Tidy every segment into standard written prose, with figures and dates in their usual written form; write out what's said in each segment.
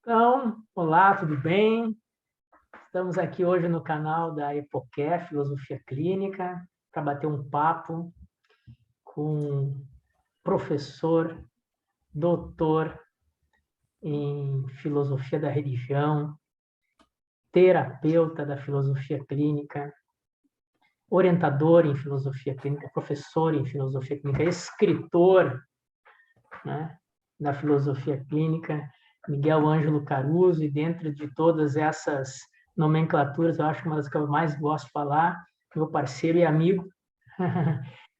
Então, olá, tudo bem? Estamos aqui hoje no canal da EPOCHE, Filosofia Clínica, para bater um papo com um professor, doutor em Filosofia da Religião, terapeuta da Filosofia Clínica, orientador em Filosofia Clínica, professor em Filosofia Clínica, escritor, né, da Filosofia Clínica, Miguel Ângelo Caruso, e dentro de todas essas nomenclaturas, eu acho que uma das que eu mais gosto de falar, meu parceiro e amigo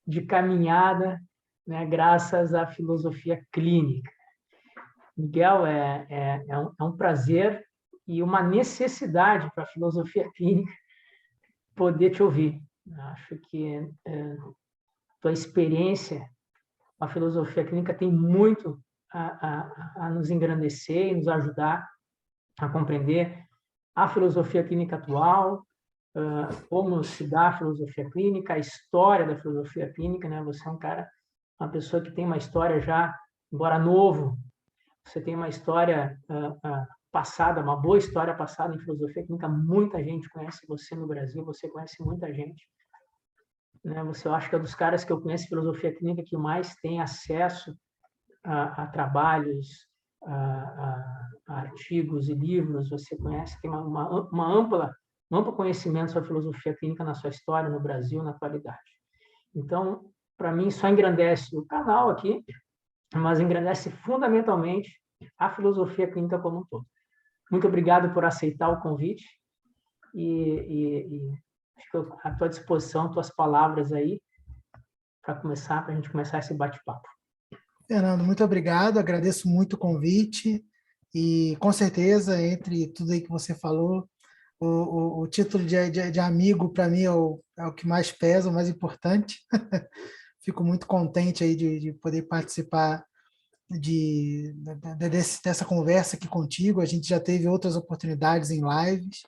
de caminhada, né, graças à filosofia clínica. Miguel, é um prazer e uma necessidade para a filosofia clínica poder te ouvir. Acho que tua experiência, a filosofia clínica tem muito a nos engrandecer e nos ajudar a compreender a filosofia clínica atual, como se dá a filosofia clínica, a história da filosofia clínica, né? Você é um cara, uma pessoa que tem uma história já, embora novo, você tem uma história passada, uma boa história passada em filosofia clínica, muita gente conhece você no Brasil, você conhece muita gente, né? Você, eu acho que é um dos caras que eu conheço filosofia clínica que mais tem acesso a trabalhos, a artigos e livros, você conhece, tem um amplo conhecimento sobre filosofia clínica na sua história, no Brasil, na atualidade. Então, para mim, só engrandece o canal aqui, mas engrandece fundamentalmente a filosofia clínica como um todo. Muito obrigado por aceitar o convite e fico à tua disposição, tuas palavras aí, para a gente começar esse bate-papo. Fernando, muito obrigado, agradeço muito o convite e, com certeza, entre tudo aí que você falou, o título de amigo, para mim, é o que mais pesa, o mais importante. Fico muito contente aí de poder participar dessa conversa aqui contigo. A gente já teve outras oportunidades em lives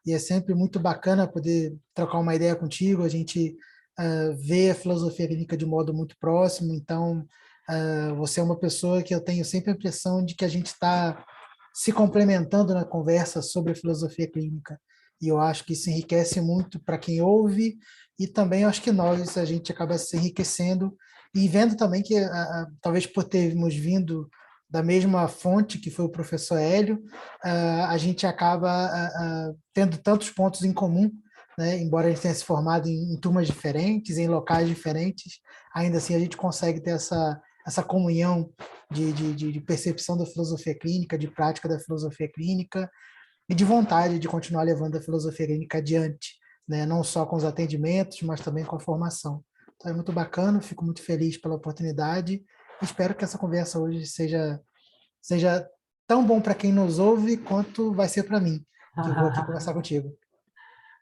e é sempre muito bacana poder trocar uma ideia contigo. A gente vê a filosofia clínica de modo muito próximo, então você é uma pessoa que eu tenho sempre a impressão de que a gente está se complementando na conversa sobre a filosofia clínica. E eu acho que isso enriquece muito para quem ouve e também acho que nós, a gente acaba se enriquecendo e vendo também que, talvez por termos vindo da mesma fonte, que foi o professor Hélio, a gente acaba tendo tantos pontos em comum, né? Embora a gente tenha se formado em turmas diferentes, em locais diferentes, ainda assim a gente consegue ter essa comunhão de percepção da filosofia clínica, de prática da filosofia clínica e de vontade de continuar levando a filosofia clínica adiante, né? Não só com os atendimentos, mas também com a formação. Então é muito bacana, fico muito feliz pela oportunidade. Espero que essa conversa hoje seja tão bom para quem nos ouve quanto vai ser para mim, que eu vou aqui conversar contigo.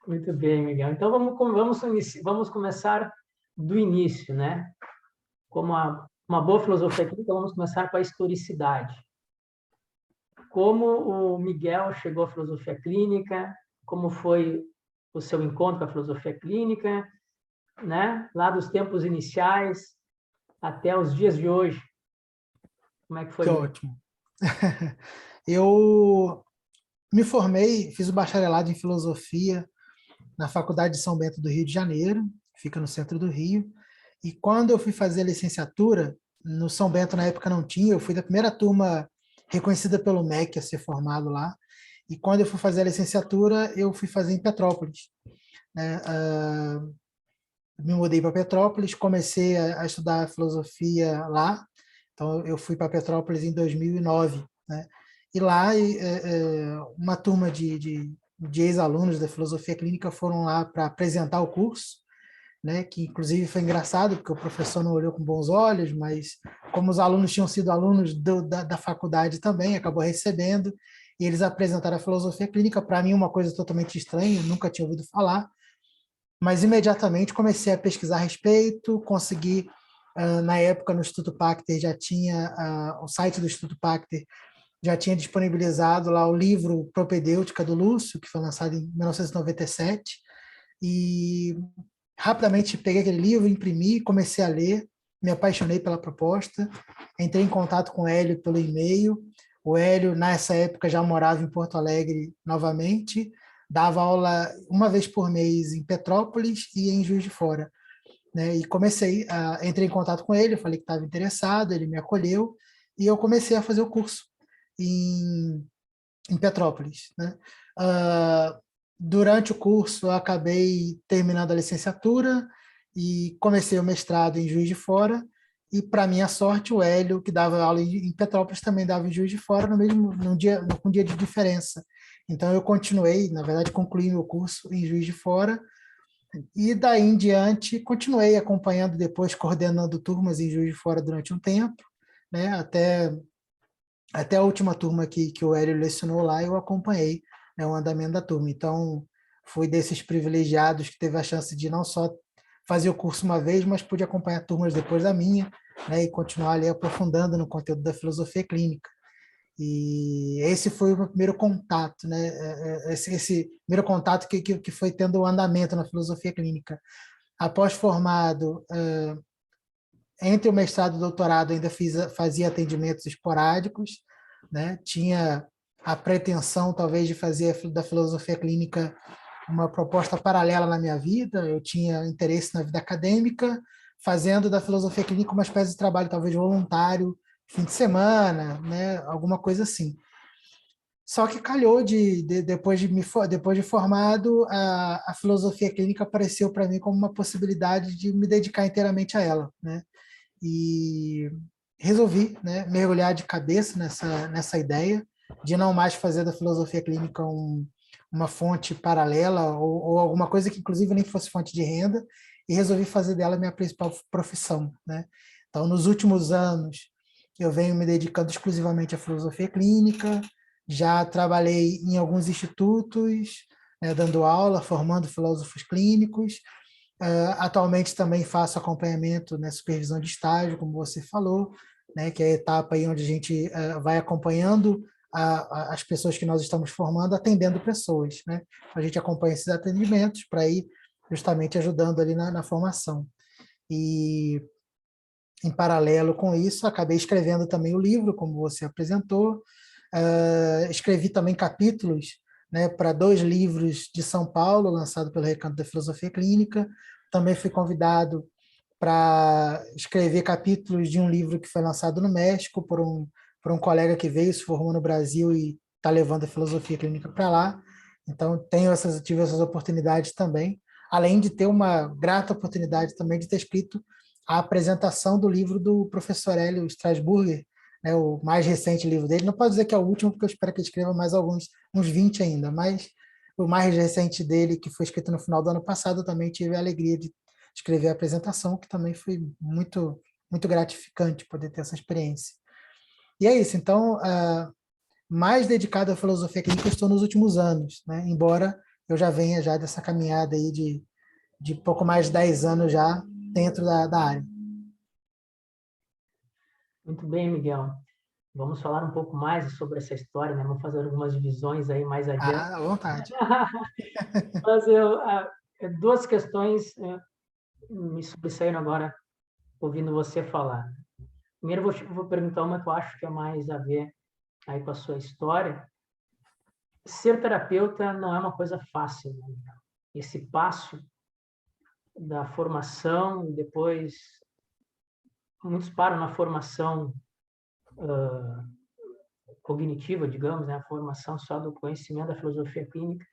Muito bem, Miguel. Então vamos começar do início, né? Como uma boa filosofia clínica, vamos começar com a historicidade. Como o Miguel chegou à filosofia clínica, como foi o seu encontro com a filosofia clínica, né? Lá dos tempos iniciais até os dias de hoje. Como é que foi, Que Miguel? ótimo. Eu me formei, fiz o bacharelado em filosofia na Faculdade de São Bento do Rio de Janeiro, que fica no centro do Rio. E quando eu fui fazer a licenciatura, no São Bento na época não tinha, eu fui da primeira turma reconhecida pelo MEC a ser formado lá. E quando eu fui fazer a licenciatura, eu fui fazer em Petrópolis, né? Me mudei para Petrópolis, comecei a estudar filosofia lá. Então eu fui para Petrópolis em 2009, né? E lá uma turma de ex-alunos da filosofia clínica foram lá para apresentar o curso, né, que inclusive foi engraçado, porque o professor não olhou com bons olhos, mas como os alunos tinham sido alunos da faculdade também, acabou recebendo, e eles apresentaram a filosofia clínica, para mim uma coisa totalmente estranha, nunca tinha ouvido falar, mas imediatamente comecei a pesquisar a respeito, consegui, na época no Instituto Pasteur já tinha, o site do Instituto Pasteur já tinha disponibilizado lá o livro Propedêutica do Lúcio, que foi lançado em 1997, e rapidamente peguei aquele livro, imprimi, comecei a ler, me apaixonei pela proposta, entrei em contato com o Hélio pelo e-mail. O Hélio, nessa época, já morava em Porto Alegre novamente, dava aula uma vez por mês em Petrópolis e em Juiz de Fora, né? E entrei em contato com ele, eu falei que estava interessado, ele me acolheu, e eu comecei a fazer o curso em, em Petrópolis, né? Durante o curso, eu acabei terminando a licenciatura e comecei o mestrado em Juiz de Fora, e, para minha sorte, o Hélio, que dava aula em Petrópolis, também dava em Juiz de Fora, com um dia de diferença. Então, eu continuei, na verdade, concluí meu curso em Juiz de Fora, e daí em diante, continuei acompanhando, depois coordenando turmas em Juiz de Fora durante um tempo, né? Até a última turma que o Hélio lecionou lá, eu acompanhei, né, o andamento da turma. Então, fui desses privilegiados que teve a chance de não só fazer o curso uma vez, mas pude acompanhar turmas depois da minha, né, e continuar ali aprofundando no conteúdo da filosofia clínica. E esse foi o meu primeiro contato, né? Esse primeiro contato que foi tendo o andamento na filosofia clínica. Após formado, entre o mestrado e o doutorado, ainda fazia atendimentos esporádicos, né? Tinha a pretensão, talvez, de fazer da filosofia clínica uma proposta paralela na minha vida. Eu tinha interesse na vida acadêmica, fazendo da filosofia clínica uma espécie de trabalho, talvez voluntário, fim de semana, né? Alguma coisa assim. Só que calhou depois de formado, a filosofia clínica apareceu para mim como uma possibilidade de me dedicar inteiramente a ela, né? E resolvi, né, mergulhar de cabeça nessa ideia de não mais fazer da filosofia clínica uma fonte paralela ou alguma coisa que inclusive nem fosse fonte de renda, e resolvi fazer dela minha principal profissão, né? Então, nos últimos anos, eu venho me dedicando exclusivamente à filosofia clínica, já trabalhei em alguns institutos, né, dando aula, formando filósofos clínicos. Atualmente também faço acompanhamento, né, supervisão de estágio, como você falou, né, que é a etapa aí onde a gente vai acompanhando as pessoas que nós estamos formando, atendendo pessoas, né? A gente acompanha esses atendimentos para ir justamente ajudando ali na formação. E, em paralelo com isso, acabei escrevendo também o livro, como você apresentou. Escrevi também capítulos, né, para 2 livros de São Paulo, lançado pelo Recanto da Filosofia Clínica. Também fui convidado para escrever capítulos de um livro que foi lançado no México por um colega que veio, se formou no Brasil e está levando a filosofia clínica para lá. Então, tive essas oportunidades também, além de ter uma grata oportunidade também de ter escrito a apresentação do livro do professor Hélio Strasburger, né, o mais recente livro dele. Não posso dizer que é o último, porque eu espero que ele escreva mais uns 20 ainda, mas o mais recente dele, que foi escrito no final do ano passado, eu também tive a alegria de escrever a apresentação, que também foi muito, muito gratificante poder ter essa experiência. E é isso. Então, mais dedicado à filosofia clínica eu estou nos últimos anos, né? Embora eu já venha já dessa caminhada aí de pouco mais de 10 anos já dentro da área. Muito bem, Miguel. Vamos falar um pouco mais sobre essa história, né? Vamos fazer algumas divisões aí mais adiante. À vontade. Mas 2 questões me sobressaíram agora ouvindo você falar. Primeiro, vou perguntar uma que eu acho que é mais a ver aí com a sua história. Ser terapeuta não é uma coisa fácil, né? Esse passo da formação, depois muitos param na formação cognitiva, digamos, né? A formação só do conhecimento da filosofia clínica,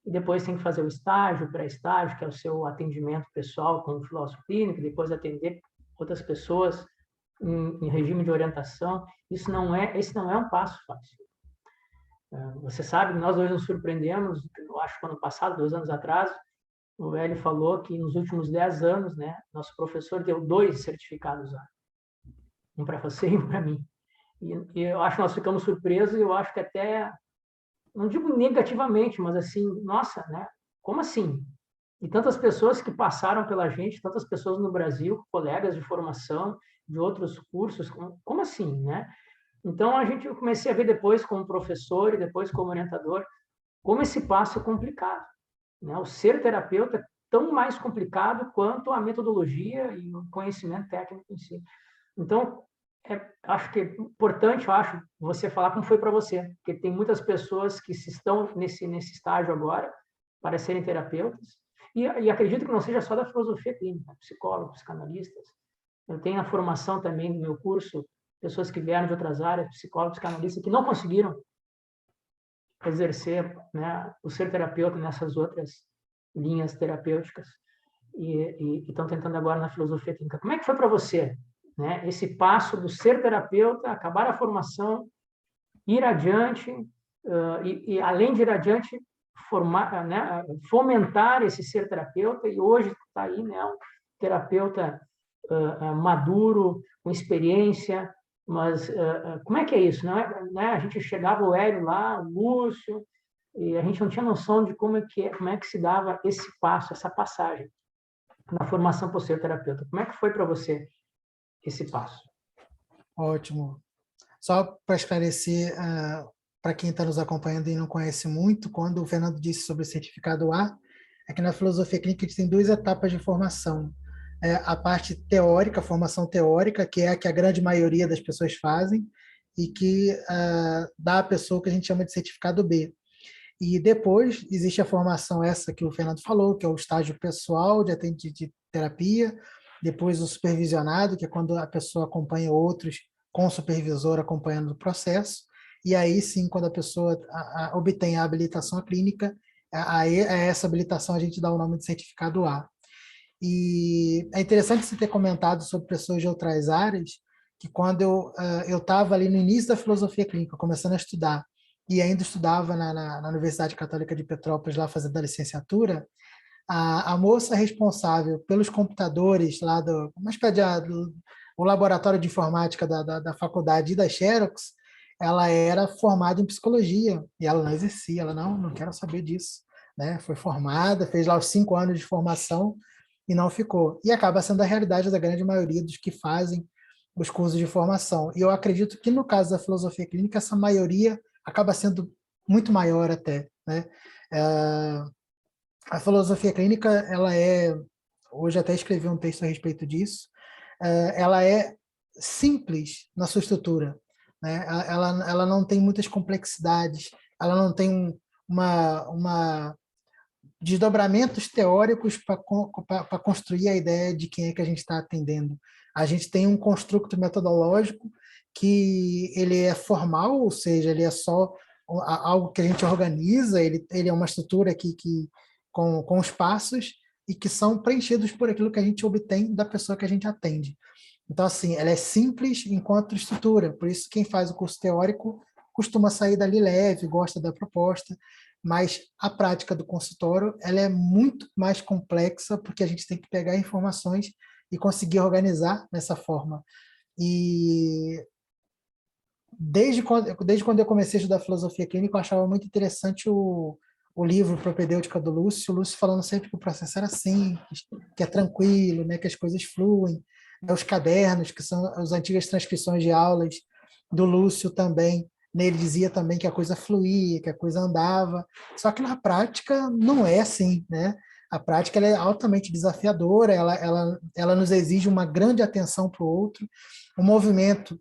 e depois tem que fazer o estágio, pré-estágio, que é o seu atendimento pessoal como filósofo clínico, depois atender outras pessoas em regime de orientação. Esse não é um passo fácil. Você sabe que nós dois nos surpreendemos, eu acho que ano passado, 2 anos atrás, o Hélio falou que nos últimos 10 anos, né, nosso professor deu 2 certificados, um para você e um para mim. E eu acho que nós ficamos surpresos, e eu acho que até, não digo negativamente, mas assim, nossa, né? Como assim? E tantas pessoas que passaram pela gente, tantas pessoas no Brasil, colegas de formação, de outros cursos, como assim, né? Então, eu comecei a ver depois como professor e depois como orientador, como esse passo é complicado, né? O ser terapeuta é tão mais complicado quanto a metodologia e o conhecimento técnico em si. Então, acho que é importante, eu acho, você falar como foi para você, porque tem muitas pessoas que estão nesse estágio agora para serem terapeutas, e acredito que não seja só da filosofia clínica, psicólogos, psicanalistas. Eu tenho a formação também no meu curso, pessoas que vieram de outras áreas, psicólogos, psicanalistas, que não conseguiram exercer, né, o ser terapeuta nessas outras linhas terapêuticas e estão tentando agora na filosofia clínica. Como é que foi para você, né, esse passo do ser terapeuta, acabar a formação, ir adiante e além de ir adiante, formar, né, fomentar esse ser terapeuta e hoje está aí, né, um terapeuta maduro, com experiência, mas como é que é isso? Não é, né? A gente chegava o Hélio lá, o Lúcio, e a gente não tinha noção de como é que se dava esse passo, essa passagem na formação para ser terapeuta. Como é que foi para você esse passo? Ótimo. Só para esclarecer, para quem está nos acompanhando e não conhece muito, quando o Fernando disse sobre o certificado A, é que na filosofia clínica a gente tem 2 etapas de formação. A parte teórica, a formação teórica, que é a que a grande maioria das pessoas fazem, e que dá à pessoa o que a gente chama de certificado B. E depois existe a formação essa que o Fernando falou, que é o estágio pessoal de terapia, depois o supervisionado, que é quando a pessoa acompanha outros com o supervisor acompanhando o processo, e aí sim, quando a pessoa obtém a habilitação clínica, a essa habilitação a gente dá o nome de certificado A. E é interessante você ter comentado sobre pessoas de outras áreas, que quando eu estava ali no início da filosofia clínica, começando a estudar, e ainda estudava na Universidade Católica de Petrópolis, lá fazendo a licenciatura, a moça responsável pelos computadores lá uma espécie o laboratório de informática da faculdade e da Xerox, ela era formada em psicologia, e ela não exercia, ela não quero saber disso. Né? Foi formada, fez lá os 5 anos de formação, e não ficou. E acaba sendo a realidade da grande maioria dos que fazem os cursos de formação. E eu acredito que, no caso da filosofia clínica, essa maioria acaba sendo muito maior até. Né? A filosofia clínica, ela hoje até escrevi um texto a respeito disso, ela é simples na sua estrutura. Né? Ela não tem muitas complexidades, ela não tem uma desdobramentos teóricos para construir a ideia de quem é que a gente está atendendo. A gente tem um construto metodológico que ele é formal, ou seja, ele é só algo que a gente organiza, ele é uma estrutura com os passos e que são preenchidos por aquilo que a gente obtém da pessoa que a gente atende. Então, assim, ela é simples enquanto estrutura, por isso quem faz o curso teórico costuma sair dali leve, gosta da proposta, mas a prática do consultório ela é muito mais complexa porque a gente tem que pegar informações e conseguir organizar dessa forma. E desde quando eu comecei a estudar filosofia clínica, eu achava muito interessante o livro Propedêutica do Lúcio, o Lúcio falando sempre que o processo era simples, que é tranquilo, né, que as coisas fluem. Os cadernos, que são as antigas transcrições de aulas do Lúcio também, ele dizia também que a coisa fluía, que a coisa andava, só que na prática não é assim, né? A prática ela é altamente desafiadora, ela nos exige uma grande atenção para o outro, um movimento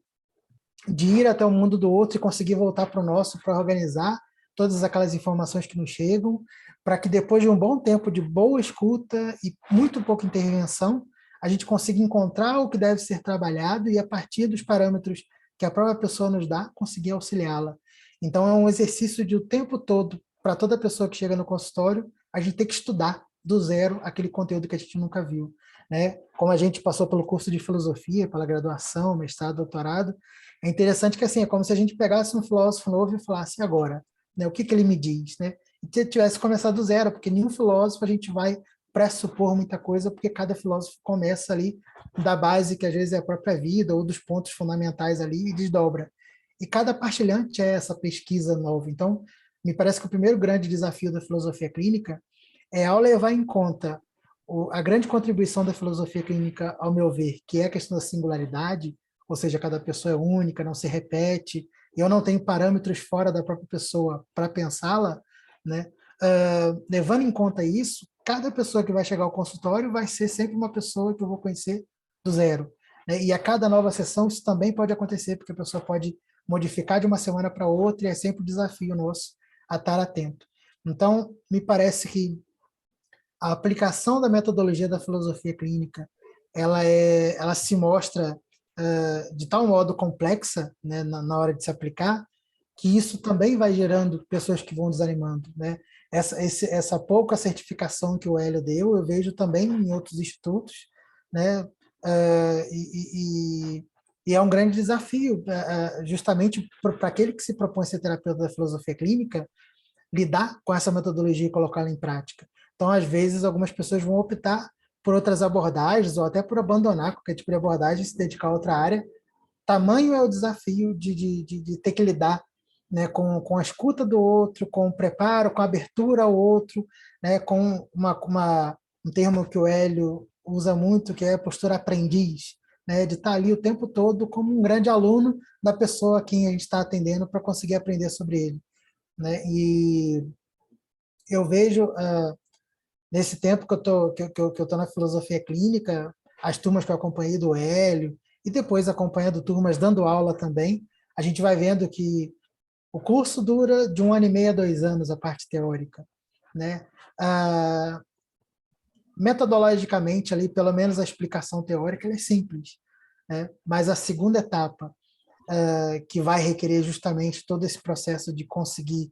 de ir até o mundo do outro e conseguir voltar para o nosso para organizar todas aquelas informações que nos chegam, para que depois de um bom tempo de boa escuta e muito pouca intervenção, a gente consiga encontrar o que deve ser trabalhado e, a partir dos parâmetros que a própria pessoa nos dá, conseguir auxiliá-la. Então, é um exercício de o tempo todo, para toda pessoa que chega no consultório, a gente tem que estudar do zero aquele conteúdo que a gente nunca viu. Né? Como a gente passou pelo curso de filosofia, pela graduação, mestrado, doutorado, é interessante que assim, é como se a gente pegasse um filósofo novo e falasse agora, né, o que ele me diz, né? E tivesse começado do zero, porque nenhum filósofo a gente vai pressupor muita coisa, porque cada filósofo começa ali da base, que às vezes é a própria vida, ou dos pontos fundamentais ali, e desdobra. E cada partilhante é essa pesquisa nova. Então, me parece que o primeiro grande desafio da filosofia clínica é, ao levar em conta a grande contribuição da filosofia clínica, ao meu ver, que é a questão da singularidade, ou seja, cada pessoa é única, não se repete, e eu não tenho parâmetros fora da própria pessoa para pensá-la, né? Levando em conta isso, cada pessoa que vai chegar ao consultório vai ser sempre uma pessoa que eu vou conhecer do zero. né? E a cada nova sessão isso também pode acontecer, porque a pessoa pode modificar de uma semana para outra, e é sempre um desafio nosso a estar atento. Então, me parece que a aplicação da metodologia da filosofia clínica, ela se mostra de tal modo complexa, né, na hora de se aplicar, que isso também vai gerando pessoas que vão desanimando, né? Essa pouca certificação que o Hélio deu, eu vejo também em outros institutos, né? E é um grande desafio, justamente para aquele que se propõe ser terapeuta da filosofia clínica, lidar com essa metodologia e colocá-la em prática. Então, às vezes, algumas pessoas vão optar por outras abordagens ou até por abandonar qualquer tipo de abordagem e se dedicar a outra área. Tamanho é o desafio de ter que lidar, né, com a escuta do outro, com o preparo, com a abertura ao outro, né, com um termo que o Hélio usa muito, que é a postura aprendiz, né, de estar ali o tempo todo como um grande aluno da pessoa a quem a gente está atendendo para conseguir aprender sobre ele, né? E eu vejo, nesse tempo que eu tô na filosofia clínica, as turmas que eu acompanhei do Hélio, e depois acompanhando turmas dando aula também, a gente vai vendo que o curso dura de 1 ano e meio a 2 anos, a parte teórica, né? Metodologicamente, ali, pelo menos a explicação teórica, ela é simples, né? Mas a segunda etapa, que vai requerer justamente todo esse processo de conseguir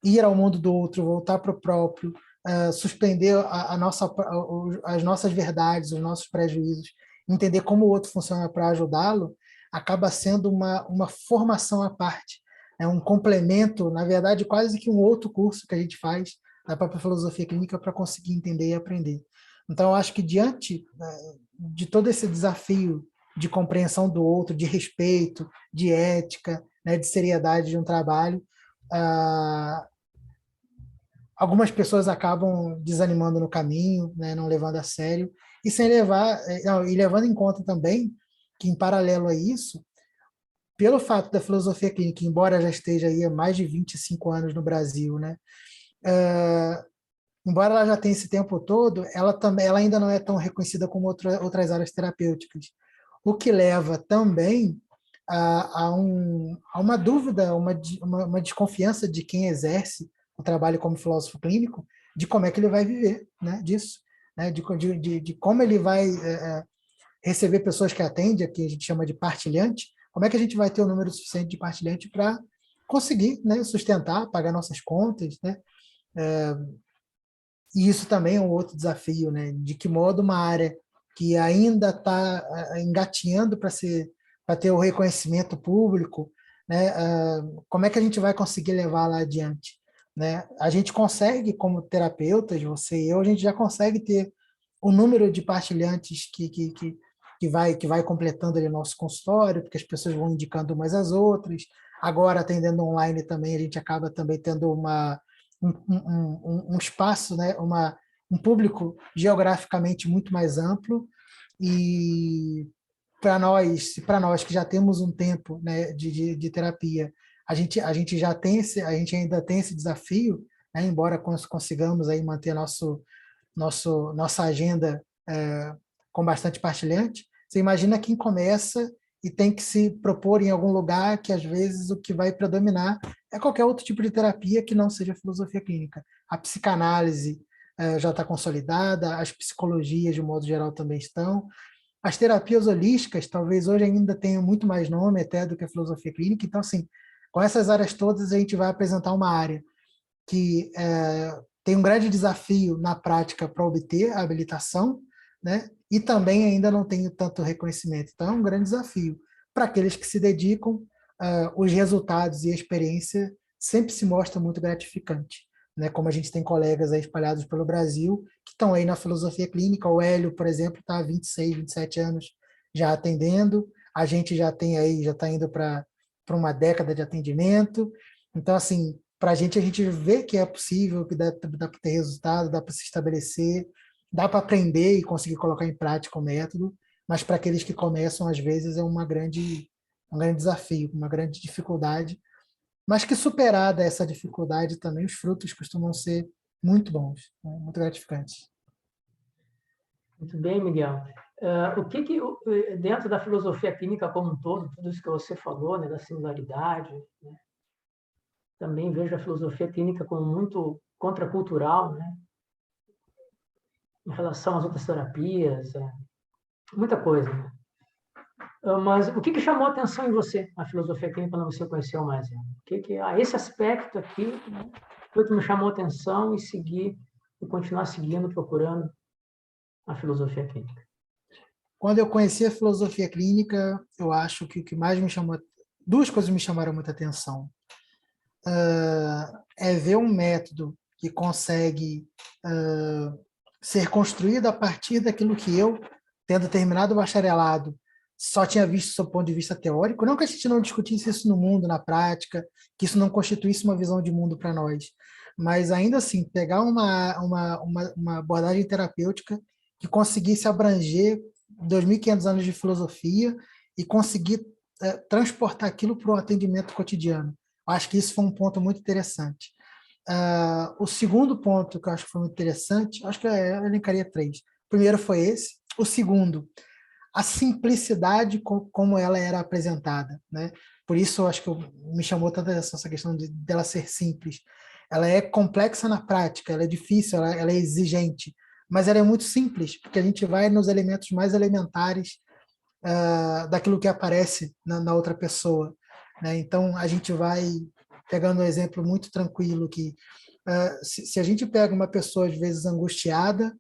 ir ao mundo do outro, voltar para o próprio, suspender as nossas verdades, os nossos prejuízos, entender como o outro funciona para ajudá-lo, acaba sendo uma formação à parte, é um complemento, na verdade, quase que um outro curso que a gente faz na própria filosofia clínica para conseguir entender e aprender. Então, eu acho que diante de todo esse desafio de compreensão do outro, de respeito, de ética, né, de seriedade de um trabalho, algumas pessoas acabam desanimando no caminho, né, não levando a sério, e sem levar, e levando em conta também que, em paralelo a isso, pelo fato da filosofia clínica, embora já esteja aí há mais de 25 anos no Brasil, né, embora ela já tenha esse tempo todo, ela ainda não é tão reconhecida como outras áreas terapêuticas, o que leva também a uma dúvida, uma desconfiança de quem exerce o trabalho como filósofo clínico, de como é que ele vai viver, né, disso, né, de como ele vai receber pessoas que atende, que a gente chama de partilhante, como é que a gente vai ter o número suficiente de partilhante para conseguir, né, sustentar, pagar nossas contas, né? E isso também é um outro desafio, né? De que modo uma área que ainda está engatinhando para ter o reconhecimento público, né? Como é que a gente vai conseguir levar lá adiante, né? A gente consegue, como terapeutas, você e eu, a gente já consegue ter o número de partilhantes que vai completando ali o nosso consultório, porque as pessoas vão indicando umas às outras. Agora, atendendo online também, a gente acaba também tendo um espaço, né, um público geograficamente muito mais amplo, e para nós que já temos um tempo, né, de terapia, a gente ainda tem esse desafio, né, embora consigamos aí manter nossa agenda com bastante partilhante. Você imagina quem começa e tem que se propor em algum lugar que, às vezes, o que vai predominar é qualquer outro tipo de terapia que não seja filosofia clínica. A psicanálise já está consolidada, as psicologias, de um modo geral, também estão. As terapias holísticas, talvez hoje ainda tenham muito mais nome até do que a filosofia clínica. Então, assim, com essas áreas todas, a gente vai apresentar uma área que tem um grande desafio na prática para obter a habilitação, né? E também ainda não tem tanto reconhecimento. Então, é um grande desafio. Para aqueles que se dedicam, os resultados e a experiência sempre se mostram muito gratificantes. Né? Como a gente tem colegas aí espalhados pelo Brasil que estão aí na filosofia clínica. O Hélio, por exemplo, está há 26, 27 anos já atendendo. A gente já tem aí, já está indo para uma década de atendimento. Então, assim, para a gente vê que é possível, que dá para ter resultado, dá para se estabelecer, dá para aprender e conseguir colocar em prática o método, mas para aqueles que começam, às vezes, é um grande desafio, uma grande dificuldade, mas que superada essa dificuldade também, os frutos costumam ser muito bons, né? Muito gratificantes. Muito bem, Miguel. Dentro da filosofia clínica como um todo, tudo isso que você falou, né, da similaridade, né, também vejo a filosofia clínica como muito contracultural, né, em relação às outras terapias, muita coisa. Né? Mas o que chamou a atenção em você, a filosofia clínica, quando você conheceu mais? Esse aspecto aqui, né, foi que me chamou a atenção e continuar seguindo, procurando a filosofia clínica. Quando eu conheci a filosofia clínica, eu acho que o que mais me chamou, duas coisas me chamaram muita atenção. É ver um método que consegue ser construído a partir daquilo que eu, tendo terminado o bacharelado, só tinha visto do ponto de vista teórico. Não que a gente não discutisse isso no mundo, na prática, que isso não constituísse uma visão de mundo para nós, mas ainda assim, pegar uma abordagem terapêutica que conseguisse abranger 2.500 anos de filosofia e conseguir transportar aquilo para o atendimento cotidiano. Acho que isso foi um ponto muito interessante. O segundo ponto que eu acho que foi muito interessante, acho que eu elencaria três. O primeiro foi esse. O segundo, a simplicidade como ela era apresentada, né? Por isso eu acho que me chamou tanta atenção essa questão dela ser simples. Ela é complexa na prática, ela é difícil, ela é exigente, mas ela é muito simples, porque a gente vai nos elementos mais elementares daquilo que aparece na outra pessoa, né? Então a gente vai pegando um exemplo muito tranquilo que se a gente pega uma pessoa às vezes angustiada,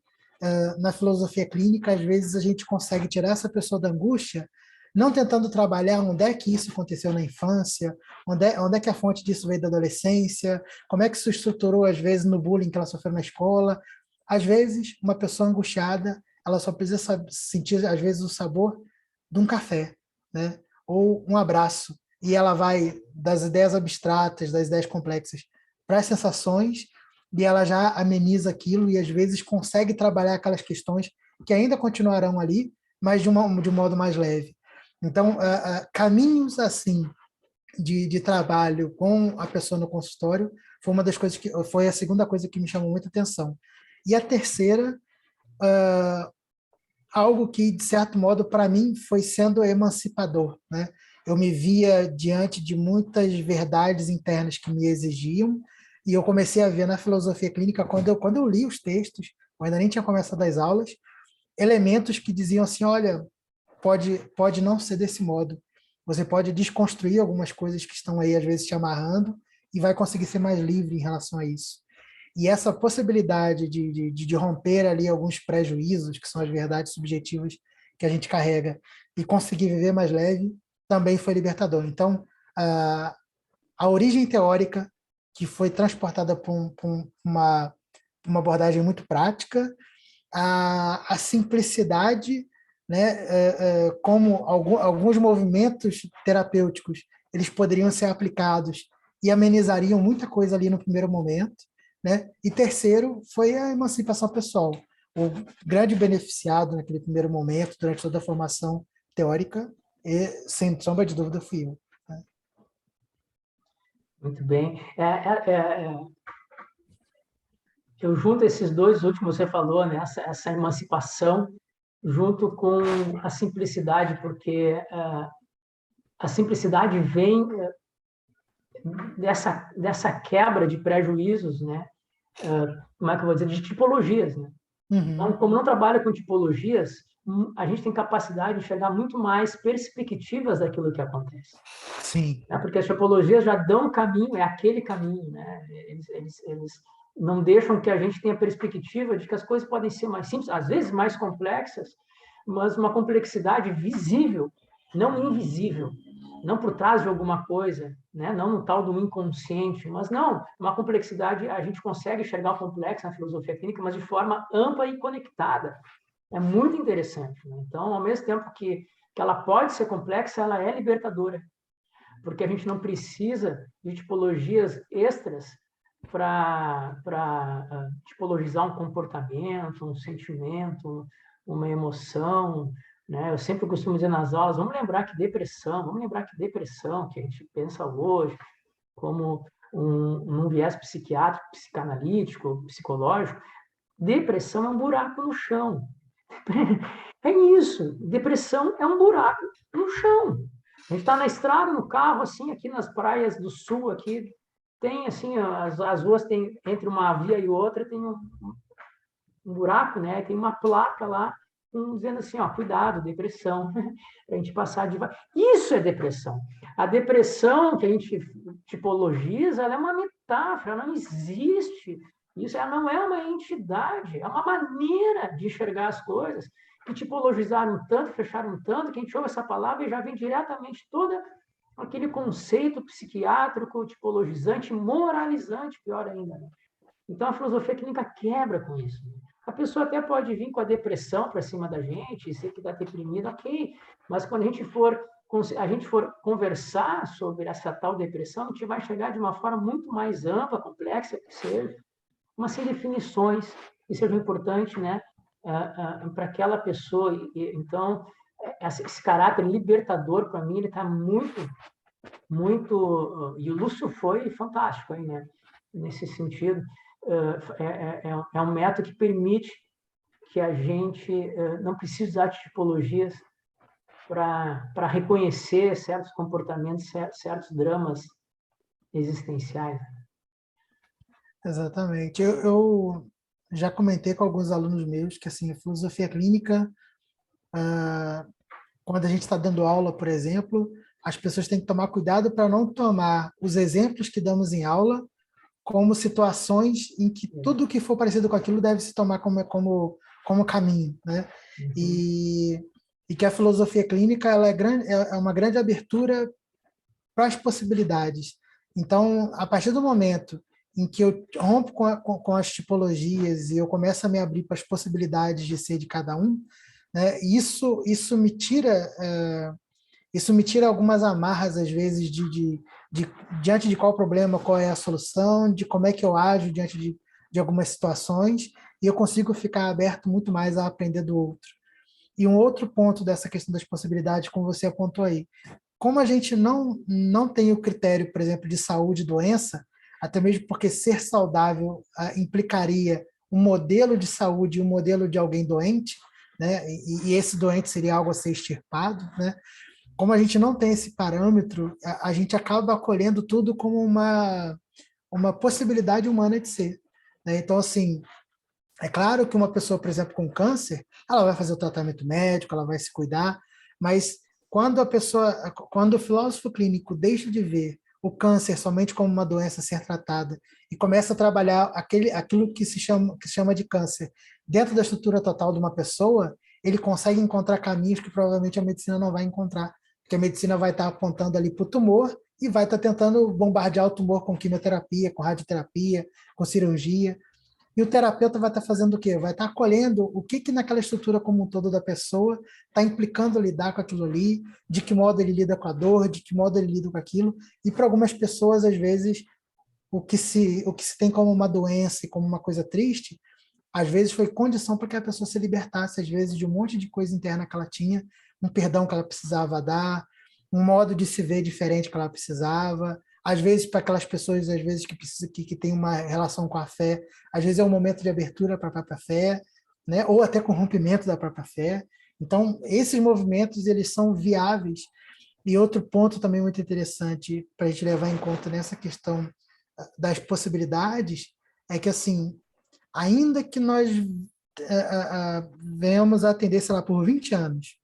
na filosofia clínica às vezes a gente consegue tirar essa pessoa da angústia, não tentando trabalhar onde é que isso aconteceu na infância, onde é que a fonte disso veio da adolescência, como é que isso estruturou às vezes no bullying que ela sofreu na escola. Às vezes uma pessoa angustiada ela só precisa sentir às vezes o sabor de um café, né? Ou um abraço. E ela vai das ideias abstratas, das ideias complexas, para as sensações, e ela já ameniza aquilo e às vezes consegue trabalhar aquelas questões que ainda continuarão ali, mas de um modo mais leve. Então, caminhos assim de trabalho com a pessoa no consultório foi uma das coisas que foi a segunda coisa que me chamou muita atenção. E a terceira, algo que, de certo modo, para mim, foi sendo emancipador, né? Eu me via diante de muitas verdades internas que me exigiam, e eu comecei a ver na filosofia clínica, quando eu li os textos, eu ainda nem tinha começado as aulas, elementos que diziam assim, olha, pode não ser desse modo, você pode desconstruir algumas coisas que estão aí, às vezes, te amarrando, e vai conseguir ser mais livre em relação a isso. E essa possibilidade de romper ali alguns prejuízos, que são as verdades subjetivas que a gente carrega, e conseguir viver mais leve, também foi libertador. Então, a origem teórica, que foi transportada para uma abordagem muito prática, a simplicidade, né, como alguns movimentos terapêuticos eles poderiam ser aplicados e amenizariam muita coisa ali no primeiro momento, né? E terceiro foi a emancipação pessoal. O grande beneficiado naquele primeiro momento, durante toda a formação teórica, e, sem sombra de dúvida, fui eu. Né? Muito bem. Eu junto esses dois últimos, você falou, né? Essa emancipação junto com a simplicidade, porque a simplicidade vem dessa quebra de prejuízos, né? Como é que eu vou dizer? De tipologias, né? Então, como não trabalha com tipologias, a gente tem capacidade de chegar muito mais perspectivas daquilo que acontece. Sim. Né? Porque as tipologias já dão o caminho, é aquele caminho, né? Eles não deixam que a gente tenha perspectiva de que as coisas podem ser mais simples, às vezes mais complexas, mas uma complexidade visível, não invisível, não por trás de alguma coisa, né? Não no tal do inconsciente, mas não, uma complexidade, a gente consegue enxergar o complexo na filosofia clínica, mas de forma ampla e conectada. É muito interessante. Né? Então, ao mesmo tempo que ela pode ser complexa, ela é libertadora, porque a gente não precisa de tipologias extras para tipologizar um comportamento, um sentimento, uma emoção. Né? Eu sempre costumo dizer nas aulas, vamos lembrar que depressão, que a gente pensa hoje como um viés psiquiátrico, psicanalítico, psicológico, depressão é um buraco no chão. É isso. Depressão é um buraco no chão. A gente está na estrada, no carro, assim, aqui nas praias do sul, aqui tem, assim, as ruas tem, entre uma via e outra, tem um buraco, né? Tem uma placa lá dizendo assim, ó, cuidado, depressão, para a gente passar devagar. Isso é depressão. A depressão que a gente tipologiza, ela é uma metáfora, ela não existe. Isso, ela não é uma entidade, é uma maneira de enxergar as coisas que tipologizaram tanto, fecharam tanto, que a gente ouve essa palavra e já vem diretamente todo aquele conceito psiquiátrico, tipologizante, moralizante, pior ainda. Né? Então, a filosofia clínica quebra com isso. A pessoa até pode vir com a depressão para cima da gente, ser que está deprimido, ok, mas quando a gente for conversar sobre essa tal depressão, a gente vai chegar de uma forma muito mais ampla, complexa que seja, mas sem definições que sejam importantes, né, para aquela pessoa. Então, esse caráter libertador, para mim, ele está muito... E o Lúcio foi fantástico aí, né, nesse sentido. É um método que permite que a gente não precise usar tipologias para reconhecer certos comportamentos, certos dramas existenciais. Exatamente. Eu já comentei com alguns alunos meus que, assim, a filosofia clínica, quando a gente está dando aula, por exemplo, as pessoas têm que tomar cuidado para não tomar os exemplos que damos em aula como situações em que tudo que for parecido com aquilo deve se tomar como caminho, né? E que a filosofia clínica ela é uma grande abertura para as possibilidades. Então, a partir do momento em que eu rompo com as tipologias e eu começo a me abrir para as possibilidades de ser de cada um, né? Isso me tira algumas amarras, às vezes, diante de qual problema, qual é a solução, de como é que eu ajo diante de algumas situações, e eu consigo ficar aberto muito mais a aprender do outro. E um outro ponto dessa questão das possibilidades, como você apontou aí, como a gente não tem o critério, por exemplo, de saúde e doença, até mesmo porque ser saudável implicaria um modelo de saúde e um modelo de alguém doente, né? E esse doente seria algo a ser extirpado, né? Como a gente não tem esse parâmetro, a gente acaba acolhendo tudo como uma possibilidade humana de ser. Né? Então, assim, é claro que uma pessoa, por exemplo, com câncer, ela vai fazer o tratamento médico, ela vai se cuidar, mas quando o filósofo clínico deixa de ver o câncer somente como uma doença a ser tratada e começa a trabalhar aquilo que se chama de câncer dentro da estrutura total de uma pessoa, ele consegue encontrar caminhos que provavelmente a medicina não vai encontrar, porque a medicina vai estar apontando ali para o tumor e vai estar tentando bombardear o tumor com quimioterapia, com radioterapia, com cirurgia. E o terapeuta vai estar fazendo o quê? Vai estar acolhendo o que naquela estrutura como um todo da pessoa está implicando lidar com aquilo ali, de que modo ele lida com a dor, de que modo ele lida com aquilo. E para algumas pessoas, às vezes, o que se tem como uma doença e como uma coisa triste, às vezes foi condição para que a pessoa se libertasse, às vezes, de um monte de coisa interna que ela tinha, um perdão que ela precisava dar, um modo de se ver diferente que ela precisava. Às vezes, para aquelas pessoas, às vezes, que tem uma relação com a fé, às vezes é um momento de abertura para a própria fé, né? Ou até com rompimento da própria fé. Então, esses movimentos, eles são viáveis. E outro ponto também muito interessante para a gente levar em conta nessa questão das possibilidades é que, assim, ainda que nós venhamos a atender, sei lá, por 20 anos,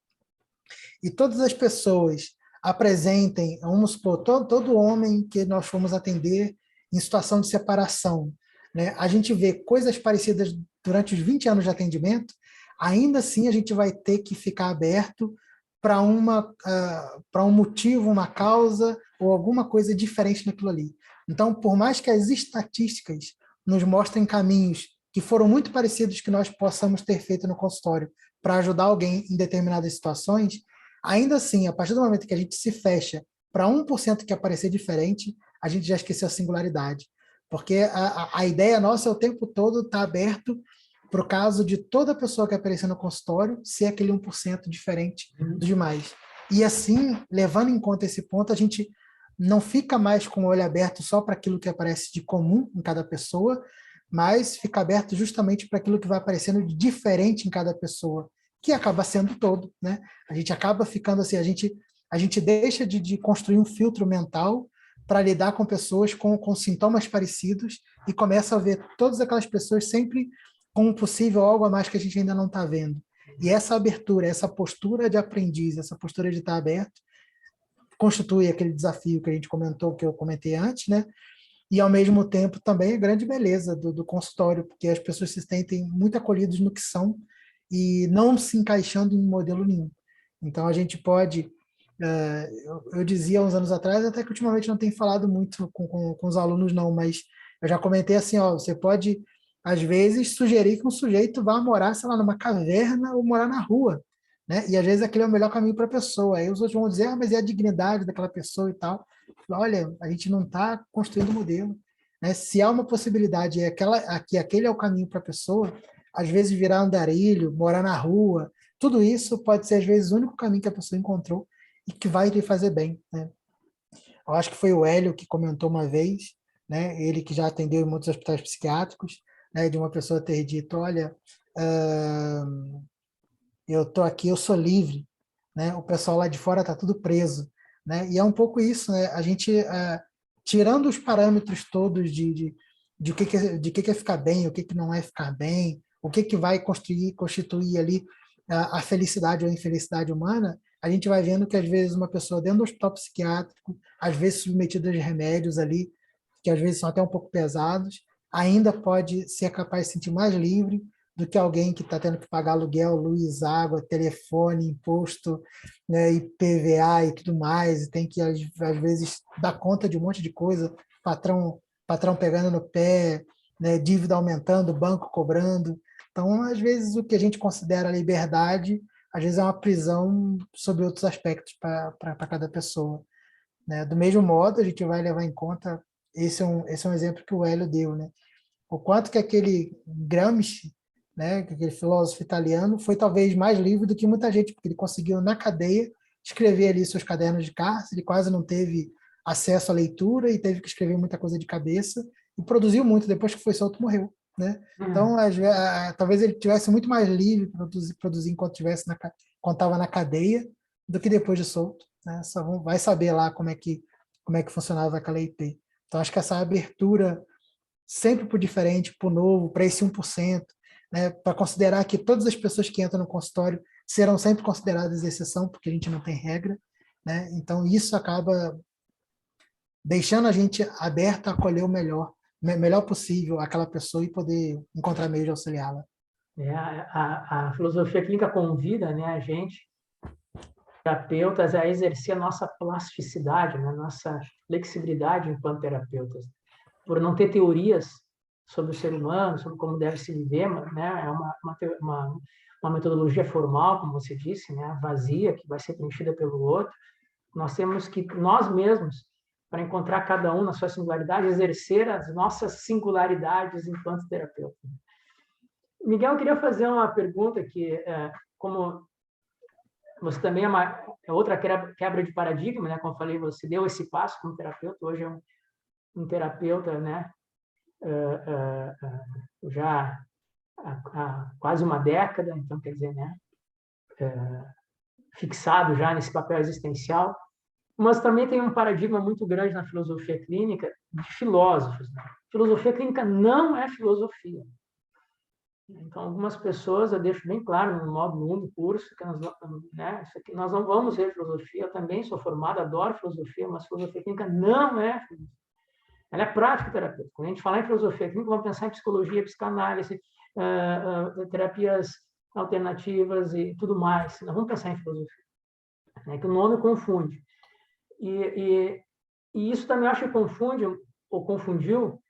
e todas as pessoas apresentem, vamos supor, todo homem que nós fomos atender em situação de separação, né, a gente vê coisas parecidas durante os 20 anos de atendimento, ainda assim a gente vai ter que ficar aberto para um motivo, uma causa ou alguma coisa diferente naquilo ali. Então, por mais que as estatísticas nos mostrem caminhos que foram muito parecidos que nós possamos ter feito no consultório para ajudar alguém em determinadas situações, ainda assim, a partir do momento que a gente se fecha para 1% que aparecer diferente, a gente já esqueceu a singularidade. Porque a ideia nossa é o tempo todo estar aberto para o caso de toda pessoa que aparecer no consultório ser aquele 1% diferente dos demais. E assim, levando em conta esse ponto, a gente não fica mais com o olho aberto só para aquilo que aparece de comum em cada pessoa, mas fica aberto justamente para aquilo que vai aparecendo de diferente em cada pessoa, que acaba sendo todo, né? A gente acaba ficando assim, a gente deixa de construir um filtro mental para lidar com pessoas com sintomas parecidos e começa a ver todas aquelas pessoas sempre com um possível algo a mais que a gente ainda não está vendo. E essa abertura, essa postura de aprendiz, essa postura de estar aberto, constitui aquele desafio que a gente comentou, que eu comentei antes, né? E, ao mesmo tempo, também a grande beleza do consultório, porque as pessoas se sentem muito acolhidas no que são e não se encaixando em modelo nenhum. Então, a gente pode... eu dizia uns anos atrás, até que ultimamente não tenho falado muito com os alunos, não, mas eu já comentei assim, ó, você pode, às vezes, sugerir que um sujeito vá morar, sei lá, numa caverna ou morar na rua, né? E, às vezes, aquele é o melhor caminho para a pessoa. Aí os outros vão dizer, mas é a dignidade daquela pessoa e tal. Olha, a gente não está construindo modelo, né? Se há uma possibilidade, aquele é o caminho para a pessoa, às vezes virar andarilho, morar na rua, tudo isso pode ser, às vezes, o único caminho que a pessoa encontrou e que vai lhe fazer bem, né? Eu acho que foi o Hélio que comentou uma vez, né? Ele que já atendeu em muitos hospitais psiquiátricos, né? De uma pessoa ter dito, olha, eu estou aqui, eu sou livre, né? O pessoal lá de fora está tudo preso, né? E é um pouco isso, né? A gente, tirando os parâmetros todos de o que é ficar bem, o que não é ficar bem, o que vai constituir ali a felicidade ou a infelicidade humana, a gente vai vendo que, às vezes, uma pessoa dentro do hospital psiquiátrico, às vezes submetida a remédios ali, que às vezes são até um pouco pesados, ainda pode ser capaz de se sentir mais livre do que alguém que está tendo que pagar aluguel, luz, água, telefone, imposto, né, IPVA e tudo mais, e tem que, às vezes, dar conta de um monte de coisa, patrão pegando no pé, né, dívida aumentando, banco cobrando. Então, às vezes, o que a gente considera liberdade, às vezes é uma prisão sobre outros aspectos para cada pessoa, né? Do mesmo modo, a gente vai levar em conta, esse é um exemplo que o Hélio deu, né? O quanto que aquele Gramsci, né, aquele filósofo italiano, foi talvez mais livre do que muita gente, porque ele conseguiu, na cadeia, escrever ali seus cadernos de cárcere, ele quase não teve acesso à leitura e teve que escrever muita coisa de cabeça, e produziu muito, depois que foi solto, morreu, né? Então, talvez ele tivesse muito mais livre para produzir enquanto estava na cadeia, do que depois de solto, né? Só vai saber lá como é que funcionava aquela IP. Então, acho que essa abertura sempre para o diferente, para o novo, para esse 1%, né, para considerar que todas as pessoas que entram no consultório serão sempre consideradas exceção, porque a gente não tem regra, né? Então, isso acaba deixando a gente aberto a acolher o melhor possível aquela pessoa e poder encontrar meio de auxiliá-la. A filosofia clínica convida, né, a gente, terapeutas, a exercer a nossa plasticidade, né, a nossa flexibilidade enquanto terapeutas. Por não ter teorias sobre o ser humano, sobre como deve se viver, né, é uma metodologia formal, como você disse, né, vazia, que vai ser preenchida pelo outro. Nós temos que, nós mesmos, para encontrar cada um na sua singularidade, exercer as nossas singularidades enquanto terapeuta. Miguel, eu queria fazer uma pergunta que, como você também é outra quebra de paradigma, né? Como eu falei, você deu esse passo como terapeuta, hoje é um terapeuta, né? Já há quase uma década, então, quer dizer, né? Fixado já nesse papel existencial, mas também tem um paradigma muito grande na filosofia clínica de filósofos, né? Filosofia clínica não é filosofia. Então, algumas pessoas, eu deixo bem claro no módulo 1 do curso, que nós não vamos ver filosofia, eu também sou formado, adoro filosofia, mas filosofia clínica não é filosofia. Ela é prática terapêutica. Quando a gente falar em filosofia clínica, vamos pensar em psicologia, psicanálise, terapias alternativas e tudo mais. Nós vamos pensar em filosofia. É que o nome confunde. E isso também acho que confunde, ou confundiu,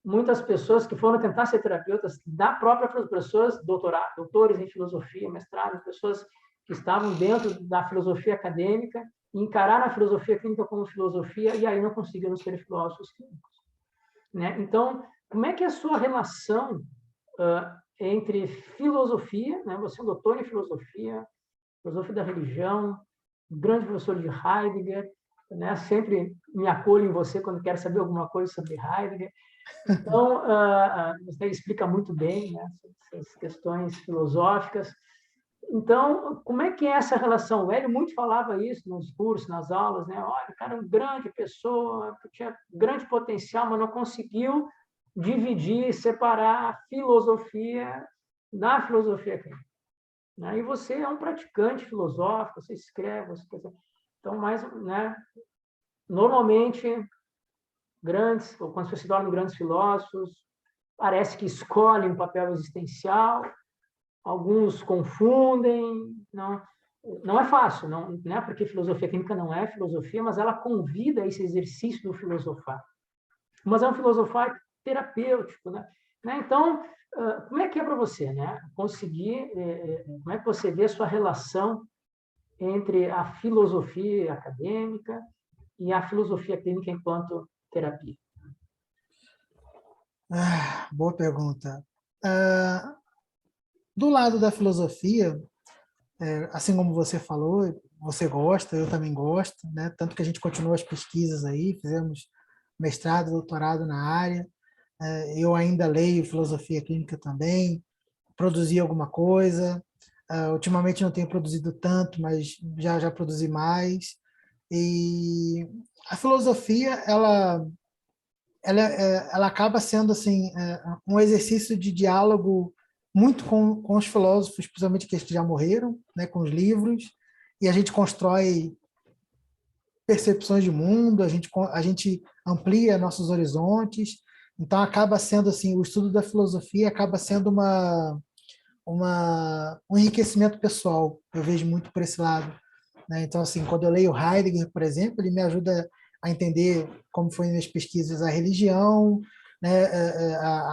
muitas pessoas que foram tentar ser terapeutas da própria pessoas, doutores em filosofia, mestrado, pessoas que estavam dentro da filosofia acadêmica, e encararam a filosofia clínica como filosofia e aí não conseguiram ser filósofos clínicos, né? Então, como é que é a sua relação entre filosofia, né? Você é um doutor em filosofia da religião, grande professor de Heidegger, né? Sempre me acolho em você quando quero saber alguma coisa sobre Heidegger. Então, você explica muito bem, né, essas questões filosóficas. Então, como é que é essa relação? O Hélio muito falava isso nos cursos, nas aulas, né? Olha, o cara é uma grande pessoa, que tinha grande potencial, mas não conseguiu dividir, separar a filosofia da filosofia clínica, né? E você é um praticante filosófico, você escreve, você... Então, mais, né? Normalmente, grandes, ou quando você se torna grandes filósofos, parece que escolhem um papel existencial, alguns confundem, não é fácil, não é porque filosofia clínica não é filosofia, mas ela convida a esse exercício do filosofar. Mas é um filosofar terapêutico, né? Então, como é que é para você, né? Conseguir, como é que você vê a sua relação entre a filosofia acadêmica e a filosofia clínica enquanto terapia? Boa pergunta. Do lado da filosofia, assim como você falou, você gosta, eu também gosto, né? Tanto que a gente continua as pesquisas aí, fizemos mestrado, doutorado na área. Eu ainda leio filosofia clínica também, produzi alguma coisa. Ultimamente não tenho produzido tanto, mas já produzi mais. E a filosofia, ela acaba sendo assim um exercício de diálogo muito com os filósofos, principalmente aqueles que já morreram, né, com os livros, e a gente constrói percepções de mundo, a gente amplia nossos horizontes. Então acaba sendo assim, o estudo da filosofia acaba sendo um enriquecimento pessoal. Eu vejo muito por esse lado, né? Então, assim, quando eu leio Heidegger, por exemplo, ele me ajuda a entender como foi nas pesquisas a religião, né,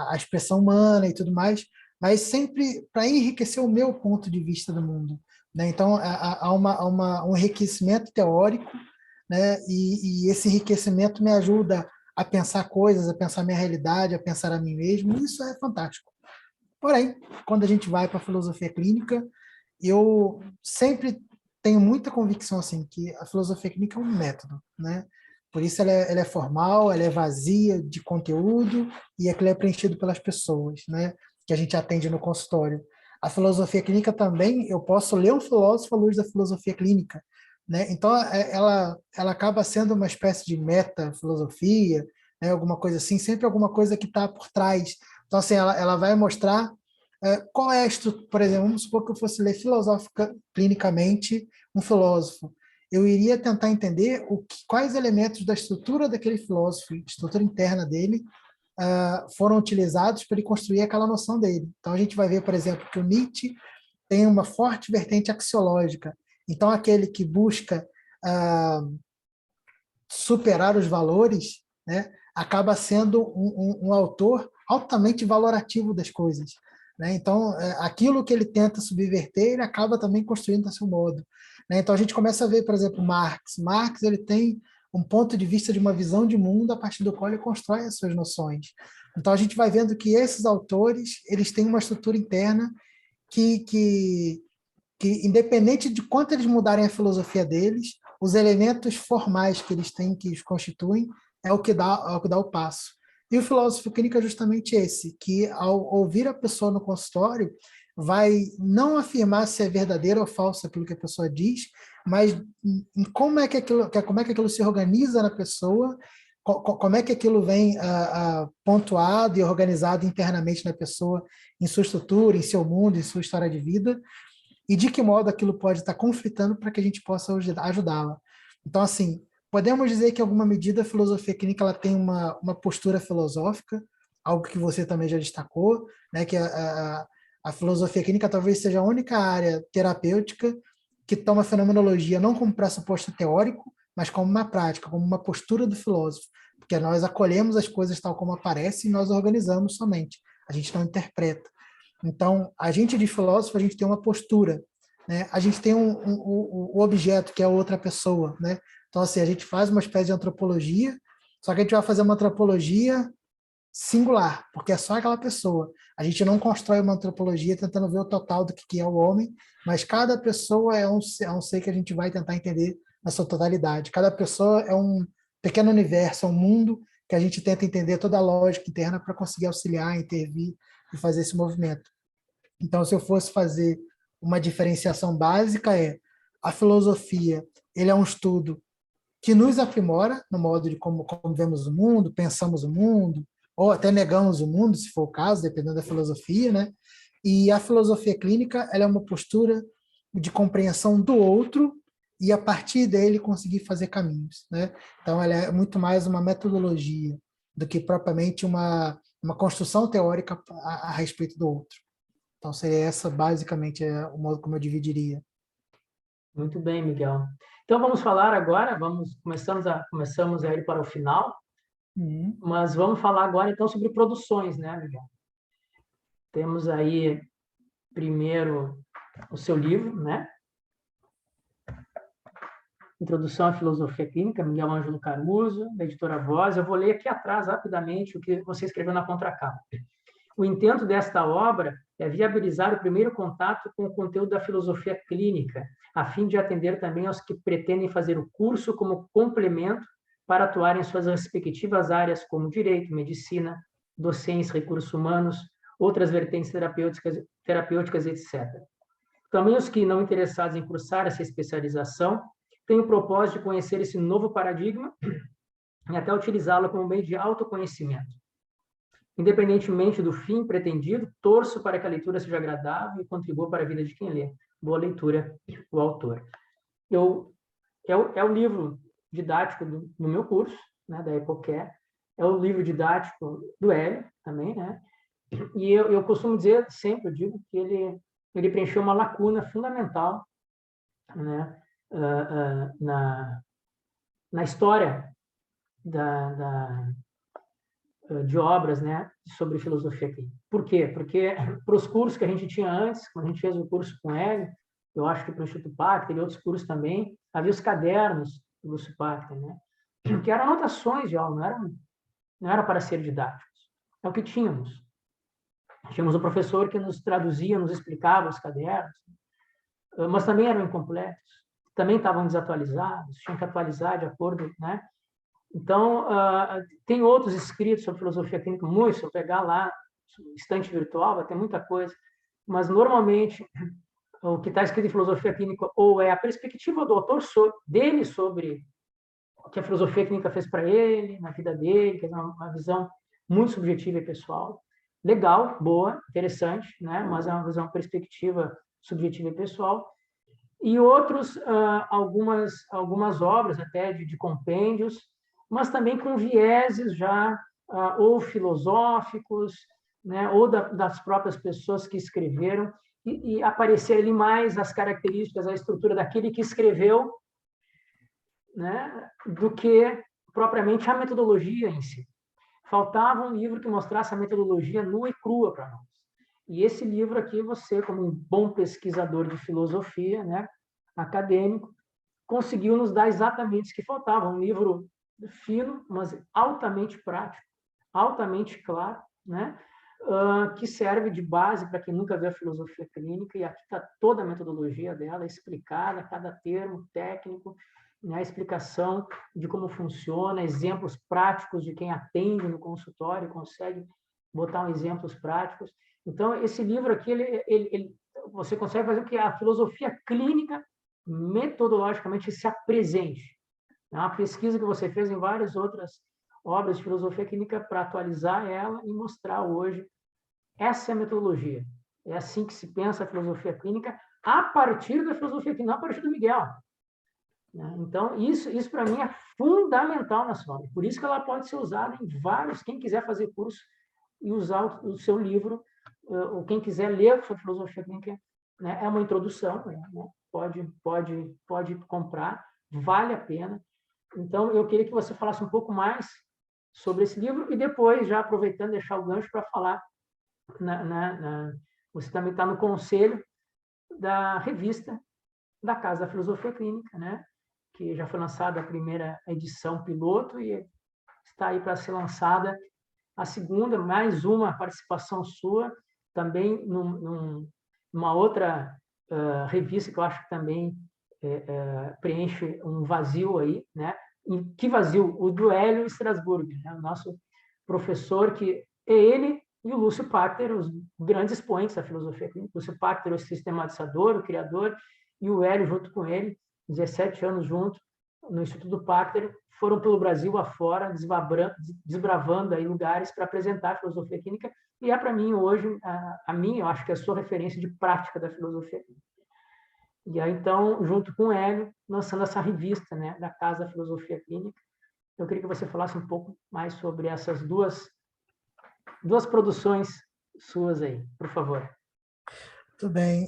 a expressão humana e tudo mais, mas sempre para enriquecer o meu ponto de vista do mundo, né? Então, há um enriquecimento teórico, né? E esse enriquecimento me ajuda a pensar coisas, a pensar minha realidade, a pensar a mim mesmo, e isso é fantástico. Porém, quando a gente vai para a filosofia clínica, eu sempre tenho muita convicção assim que a filosofia clínica é um método, né? Por isso ela é formal, ela é vazia de conteúdo e ela é preenchido pelas pessoas, né? Que a gente atende no consultório. A filosofia clínica também, eu posso ler um filósofo à luz da filosofia clínica, né? Então ela acaba sendo uma espécie de meta-filosofia, né? Alguma coisa assim, sempre alguma coisa que está por trás. Então assim, ela vai mostrar qual é a estrutura, por exemplo, vamos supor que eu fosse ler filosofica, clinicamente um filósofo. Eu iria tentar entender quais elementos da estrutura daquele filósofo, estrutura interna dele, foram utilizados para ele construir aquela noção dele. Então a gente vai ver, por exemplo, que o Nietzsche tem uma forte vertente axiológica. Então aquele que busca superar os valores, né, acaba sendo um autor altamente valorativo das coisas, né? Então, aquilo que ele tenta subverter, ele acaba também construindo a seu modo, né? Então, a gente começa a ver, por exemplo, Marx. Marx ele tem um ponto de vista de uma visão de mundo a partir do qual ele constrói as suas noções. Então, a gente vai vendo que esses autores eles têm uma estrutura interna que, que, que independente de quanto eles mudarem a filosofia deles, os elementos formais que eles têm, que os constituem, é o que dá o passo. E o filósofo clínico é justamente esse, que ao ouvir a pessoa no consultório, vai não afirmar se é verdadeiro ou falso aquilo que a pessoa diz, mas em como é que aquilo se organiza na pessoa, como é que aquilo vem pontuado e organizado internamente na pessoa, em sua estrutura, em seu mundo, em sua história de vida, e de que modo aquilo pode estar conflitando para que a gente possa ajudá-la. Então, assim, podemos dizer que, em alguma medida, a filosofia clínica ela tem uma postura filosófica, algo que você também já destacou, né, que a filosofia clínica talvez seja a única área terapêutica que toma a fenomenologia não como pressuposto teórico, mas como uma prática, como uma postura do filósofo, porque nós acolhemos as coisas tal como aparecem e nós organizamos somente, a gente não interpreta. Então, a gente de filósofo, a gente tem uma postura, né? A gente tem o objeto, que é a outra pessoa, né? Então, assim, a gente faz uma espécie de antropologia, só que a gente vai fazer uma antropologia singular, porque é só aquela pessoa. A gente não constrói uma antropologia tentando ver o total do que é o homem, mas cada pessoa é um ser que a gente vai tentar entender na sua totalidade. Cada pessoa é um pequeno universo, é um mundo que a gente tenta entender toda a lógica interna para conseguir auxiliar, intervir e fazer esse movimento. Então, se eu fosse fazer uma diferenciação básica, a filosofia, ele é um estudo que nos aprimora no modo de como vemos o mundo, pensamos o mundo, ou até negamos o mundo, se for o caso, dependendo da filosofia, né? E a filosofia clínica, ela é uma postura de compreensão do outro e a partir dele conseguir fazer caminhos, né? Então ela é muito mais uma metodologia do que propriamente uma construção teórica a respeito do outro. Então seria essa basicamente o modo como eu dividiria. Muito bem, Miguel. Então vamos falar agora, começamos a ir para o final, mas vamos falar agora então sobre produções, né, Miguel? Temos aí primeiro o seu livro, né? Introdução à Filosofia Clínica, Miguel Ângelo Caruso, da editora Voz. Eu vou ler aqui atrás rapidamente o que você escreveu na contracapa. O intento desta obra é viabilizar o primeiro contato com o conteúdo da filosofia clínica, a fim de atender também aos que pretendem fazer o curso como complemento para atuar em suas respectivas áreas como direito, medicina, docência, recursos humanos, outras vertentes terapêuticas, etc. Também os que não interessados em cursar essa especialização têm o propósito de conhecer esse novo paradigma e até utilizá-lo como meio de autoconhecimento. Independentemente do fim pretendido, torço para que a leitura seja agradável e contribua para a vida de quem lê. Boa leitura, o autor. É o livro didático do meu curso, né, da Epocare, é o livro didático do Hélio também, né? E eu costumo dizer, sempre eu digo, que ele preencheu uma lacuna fundamental, né, na história de obras, né, sobre filosofia clínica. Por quê? Porque para os cursos que a gente tinha antes, quando a gente fez o curso com ele, eu acho que para o Instituto Pacter e outros cursos também, havia os cadernos do Instituto Pacter, né, que eram anotações de aula, não era para ser didáticos. É o que tínhamos. Tínhamos um professor que nos traduzia, nos explicava os cadernos, mas também eram incompletos, também estavam desatualizados, tinham que atualizar de acordo, né? Então, tem outros escritos sobre filosofia clínica, muitos, se eu pegar lá, estante virtual, vai ter muita coisa, mas normalmente o que está escrito em filosofia clínica ou é a perspectiva do autor dele sobre o que a filosofia clínica fez para ele, na vida dele, que é uma visão muito subjetiva e pessoal. Legal, boa, interessante, né? Mas é uma visão perspectiva subjetiva e pessoal. E outros, algumas obras até de compêndios, mas também com vieses já ou filosóficos, né, ou das próprias pessoas que escreveram, e aparecer ali mais as características, a estrutura daquele que escreveu, né, do que propriamente a metodologia em si. Faltava um livro que mostrasse a metodologia nua e crua para nós. E esse livro aqui, você, como um bom pesquisador de filosofia, né, acadêmico, conseguiu nos dar exatamente o que faltava. Um livro fino, mas altamente prático, altamente claro, né, que serve de base para quem nunca viu a filosofia clínica, e aqui está toda a metodologia dela explicada, cada termo técnico, né, a explicação de como funciona, exemplos práticos de quem atende no consultório, consegue botar exemplos práticos. Então, esse livro aqui, você consegue fazer o que a filosofia clínica, metodologicamente, se apresente. É uma pesquisa que você fez em várias outras obras de filosofia clínica para atualizar ela e mostrar hoje. Essa é a metodologia. É assim que se pensa a filosofia clínica a partir da filosofia clínica, não a partir do Miguel. Então, isso para mim é fundamental na sua obra. Por isso que ela pode ser usada em vários, quem quiser fazer curso e usar o seu livro, ou quem quiser ler sobre filosofia clínica, né, é uma introdução, né, pode comprar, vale a pena. Então, eu queria que você falasse um pouco mais sobre esse livro e depois, já aproveitando, deixar o gancho para falar, você também está no conselho da revista da Casa da Filosofia Clínica, né, que já foi lançada a primeira edição piloto e está aí para ser lançada a segunda, mais uma participação sua, também numa outra revista que eu acho que também preenche um vazio aí, né? que vazio, o do Hélio Strasburg, né? O nosso professor, que é ele e o Lúcio Pater, os grandes expoentes da filosofia clínica. O Lúcio Pater, o sistematizador, o criador, e o Hélio junto com ele, 17 anos juntos, no Instituto Pater, foram pelo Brasil afora, desbravando aí lugares para apresentar a filosofia clínica, e é para mim hoje, eu acho que é a sua referência de prática da filosofia clínica. E aí, então, junto com o Hélio, lançando essa revista, né, da Casa da Filosofia Clínica. Eu queria que você falasse um pouco mais sobre essas duas produções suas aí, por favor. Tudo bem.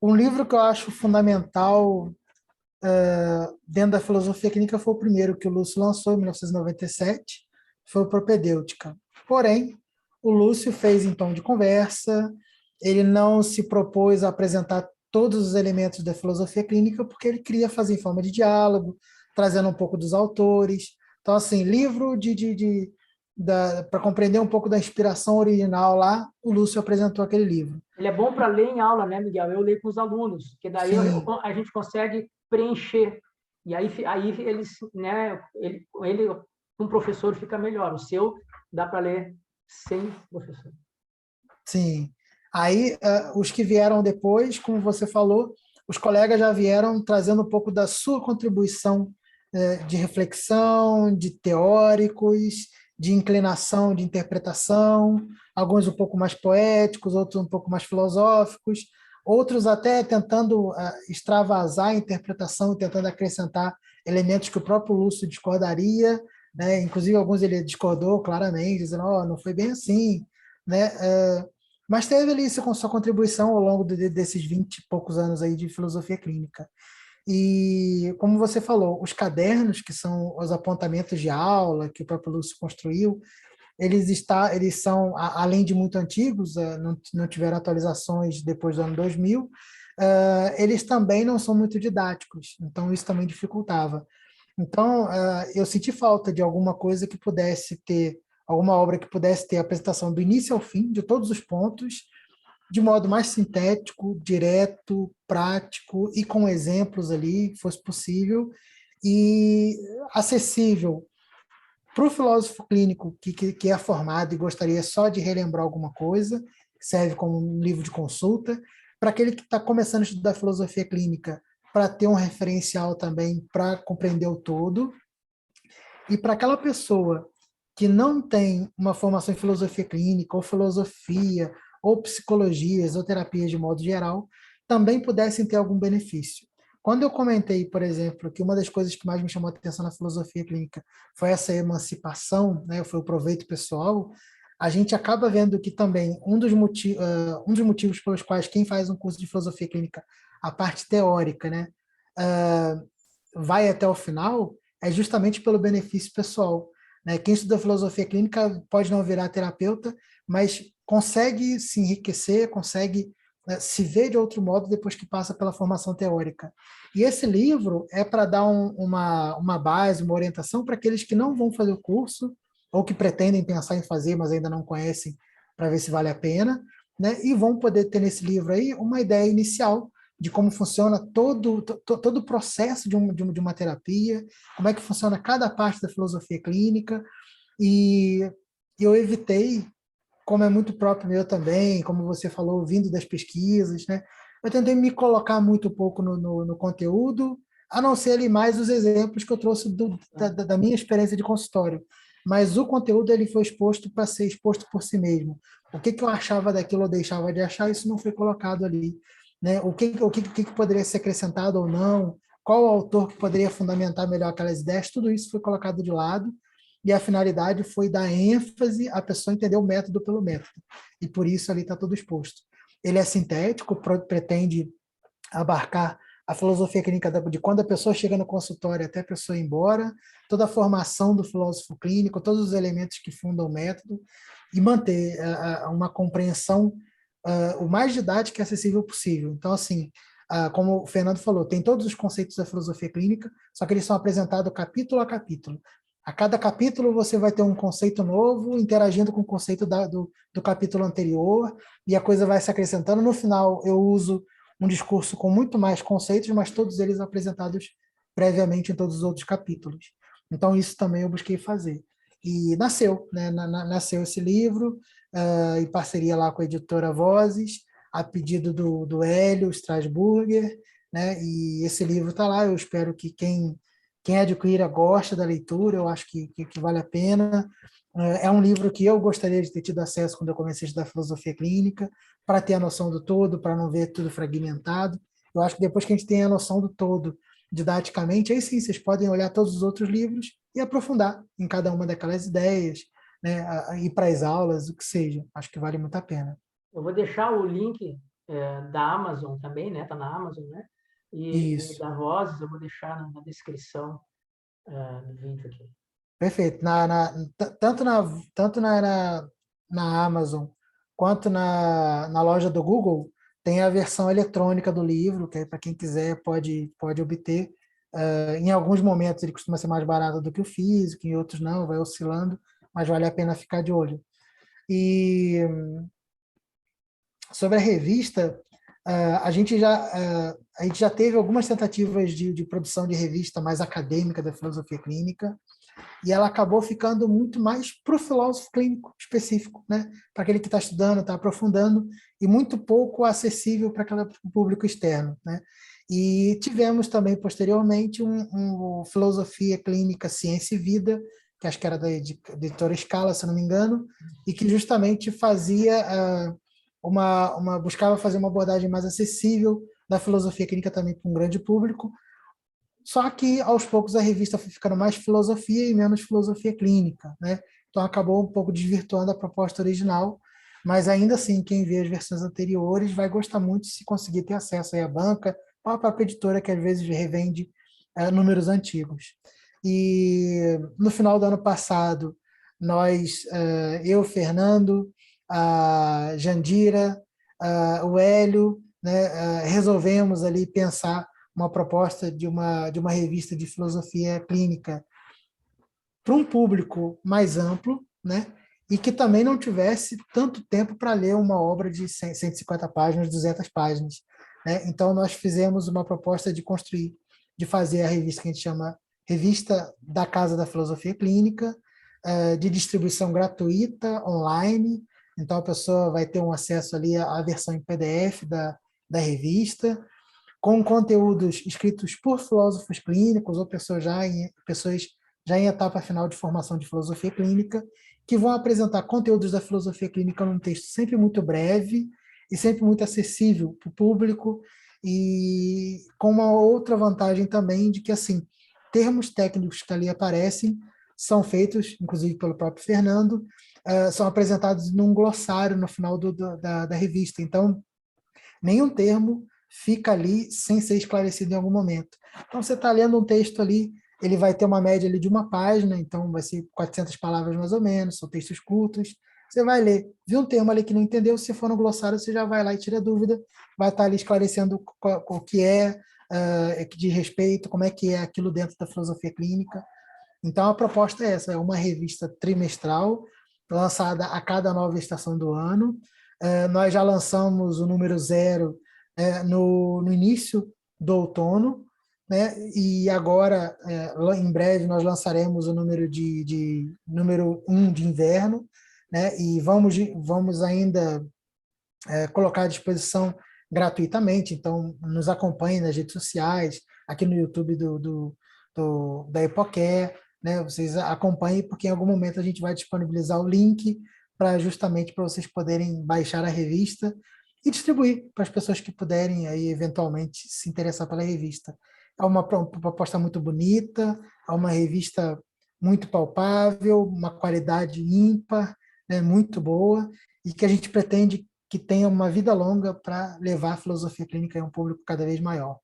Um livro que eu acho fundamental dentro da filosofia clínica foi o primeiro que o Lúcio lançou, em 1997, foi o Propedêutica. Porém, o Lúcio fez em tom de conversa, ele não se propôs a apresentar todos os elementos da filosofia clínica, porque ele queria fazer em forma de diálogo, trazendo um pouco dos autores. Então, assim, livro para compreender um pouco da inspiração original lá, o Lúcio apresentou aquele livro. Ele é bom para ler em aula, né, Miguel? Eu leio com os alunos, porque daí a gente consegue preencher. E aí eles, né, ele com o professor fica melhor. O seu dá para ler sem professor. Sim. Aí, os que vieram depois, como você falou, os colegas já vieram trazendo um pouco da sua contribuição de reflexão, de teóricos, de inclinação, de interpretação, alguns um pouco mais poéticos, outros um pouco mais filosóficos, outros até tentando extravasar a interpretação, tentando acrescentar elementos que o próprio Lúcio discordaria, né? Inclusive alguns ele discordou claramente, dizendo, não foi bem assim, né? Mas teve ali sua contribuição ao longo desses 20 e poucos anos aí de filosofia clínica. E, como você falou, os cadernos, que são os apontamentos de aula que o próprio Lúcio construiu, eles são, além de muito antigos, não tiveram atualizações depois do ano 2000, eles também não são muito didáticos, então isso também dificultava. Então, eu senti falta de alguma coisa que pudesse ter, alguma obra que pudesse ter a apresentação do início ao fim, de todos os pontos, de modo mais sintético, direto, prático e com exemplos ali, que fosse possível, e acessível para o filósofo clínico que é formado e gostaria só de relembrar alguma coisa, serve como um livro de consulta, para aquele que está começando a estudar filosofia clínica, para ter um referencial também para compreender o todo, e para aquela pessoa que não tem uma formação em filosofia clínica, ou filosofia, ou psicologias, ou terapias de modo geral, também pudessem ter algum benefício. Quando eu comentei, por exemplo, que uma das coisas que mais me chamou a atenção na filosofia clínica foi essa emancipação, né, foi o proveito pessoal, a gente acaba vendo que também um dos motivos pelos quais quem faz um curso de filosofia clínica, a parte teórica, né, vai até o final, é justamente pelo benefício pessoal. Né? Quem estuda filosofia clínica pode não virar terapeuta, mas consegue se enriquecer, consegue se ver de outro modo depois que passa pela formação teórica. E esse livro é para dar uma base, uma orientação para aqueles que não vão fazer o curso, ou que pretendem pensar em fazer, mas ainda não conhecem, para ver se vale a pena, né? E vão poder ter nesse livro aí uma ideia inicial de como funciona todo o processo de uma terapia, como é que funciona cada parte da filosofia clínica, e eu evitei, como é muito próprio meu também, como você falou, vindo das pesquisas, né? Eu tentei me colocar muito pouco no conteúdo, a não ser ali mais os exemplos que eu trouxe da minha experiência de consultório. Mas o conteúdo ele foi exposto para ser exposto por si mesmo. O que eu achava daquilo ou deixava de achar, isso não foi colocado ali. Né? O que poderia ser acrescentado ou não, qual o autor que poderia fundamentar melhor aquelas ideias, tudo isso foi colocado de lado, e a finalidade foi dar ênfase à pessoa entender o método pelo método. E por isso ali está tudo exposto. Ele é sintético, pretende abarcar a filosofia clínica de quando a pessoa chega no consultório até a pessoa ir embora, toda a formação do filósofo clínico, todos os elementos que fundam o método, e manter uma compreensão o mais didática e acessível possível. Então, assim, como o Fernando falou, tem todos os conceitos da filosofia clínica, só que eles são apresentados capítulo a capítulo. A cada capítulo você vai ter um conceito novo, interagindo com o conceito do capítulo anterior, e a coisa vai se acrescentando. No final, eu uso um discurso com muito mais conceitos, mas todos eles apresentados previamente em todos os outros capítulos. Então, isso também eu busquei fazer. E nasceu, né? Nasceu esse livro, em parceria lá com a editora Vozes, a pedido do Hélio Strasburger, né? E esse livro está lá, eu espero que quem adquira goste da leitura, eu acho que vale a pena. É um livro que eu gostaria de ter tido acesso quando eu comecei a estudar filosofia clínica, para ter a noção do todo, para não ver tudo fragmentado. Eu acho que depois que a gente tem a noção do todo didaticamente, aí sim vocês podem olhar todos os outros livros e aprofundar em cada uma daquelas ideias, né? Ir para as aulas, o que seja. Acho que vale muito a pena. Eu vou deixar o link da Amazon também, né? Tá na Amazon, né? E Isso, da Vozes eu vou deixar na descrição do vídeo aqui. perfeito. Tanto na Amazon quanto na loja do Google, tem a versão eletrônica do livro, que para quem quiser pode obter. Em alguns momentos ele costuma ser mais barato do que o físico, em outros não, vai oscilando, mas vale a pena ficar de olho. E sobre a revista, a gente já teve algumas tentativas de produção de revista mais acadêmica da filosofia clínica, e ela acabou ficando muito mais para o filósofo clínico específico, né? Para aquele que está estudando, está aprofundando, e muito pouco acessível para aquele público externo, né? E tivemos também, posteriormente, um Filosofia Clínica, Ciência e Vida, que acho que era da editora Scala, se não me engano, e que justamente buscava fazer uma abordagem mais acessível da filosofia clínica também para um grande público, só que, aos poucos, a revista foi ficando mais filosofia e menos filosofia clínica, né? Então, acabou um pouco desvirtuando a proposta original, mas ainda assim, quem vê as versões anteriores vai gostar muito se conseguir ter acesso aí à banca, ou à própria editora, que às vezes revende números antigos. E no final do ano passado, eu, Fernando, a Jandira, o Hélio, né, resolvemos ali pensar uma proposta de uma revista de filosofia clínica para um público mais amplo, né? E que também não tivesse tanto tempo para ler uma obra de 150 páginas, 200 páginas. Né? Então, nós fizemos uma proposta de fazer a revista que a gente chama Revista da Casa da Filosofia Clínica, de distribuição gratuita, online. Então, a pessoa vai ter um acesso ali à versão em PDF da revista, com conteúdos escritos por filósofos clínicos ou pessoas já em etapa final de formação de filosofia clínica, que vão apresentar conteúdos da filosofia clínica num texto sempre muito breve e sempre muito acessível para o público, e com uma outra vantagem também de que, assim, termos técnicos que ali aparecem são feitos, inclusive pelo próprio Fernando, são apresentados num glossário no final da revista. Então, nenhum termo fica ali sem ser esclarecido em algum momento. Então, você está lendo um texto ali, ele vai ter uma média ali de uma página, então vai ser 400 palavras mais ou menos, são textos curtos. Você vai ler, viu um termo ali que não entendeu, se for no glossário, você já vai lá e tira dúvida, vai estar ali esclarecendo o que de respeito, como é que é aquilo dentro da filosofia clínica. Então, a proposta é essa, é uma revista trimestral, lançada a cada nova estação do ano. Nós já lançamos o número 0 no início do outono, né? E agora, em breve, nós lançaremos o número 1 de inverno, né? E vamos ainda colocar à disposição gratuitamente, então nos acompanhe nas redes sociais, aqui no YouTube da Epocare, né? Vocês acompanhem, porque em algum momento a gente vai disponibilizar o link justamente para vocês poderem baixar a revista e distribuir para as pessoas que puderem aí eventualmente se interessar pela revista. É uma proposta muito bonita, é uma revista muito palpável, uma qualidade ímpar, né, muito boa, e que a gente pretende que tenha uma vida longa para levar a filosofia clínica a um público cada vez maior.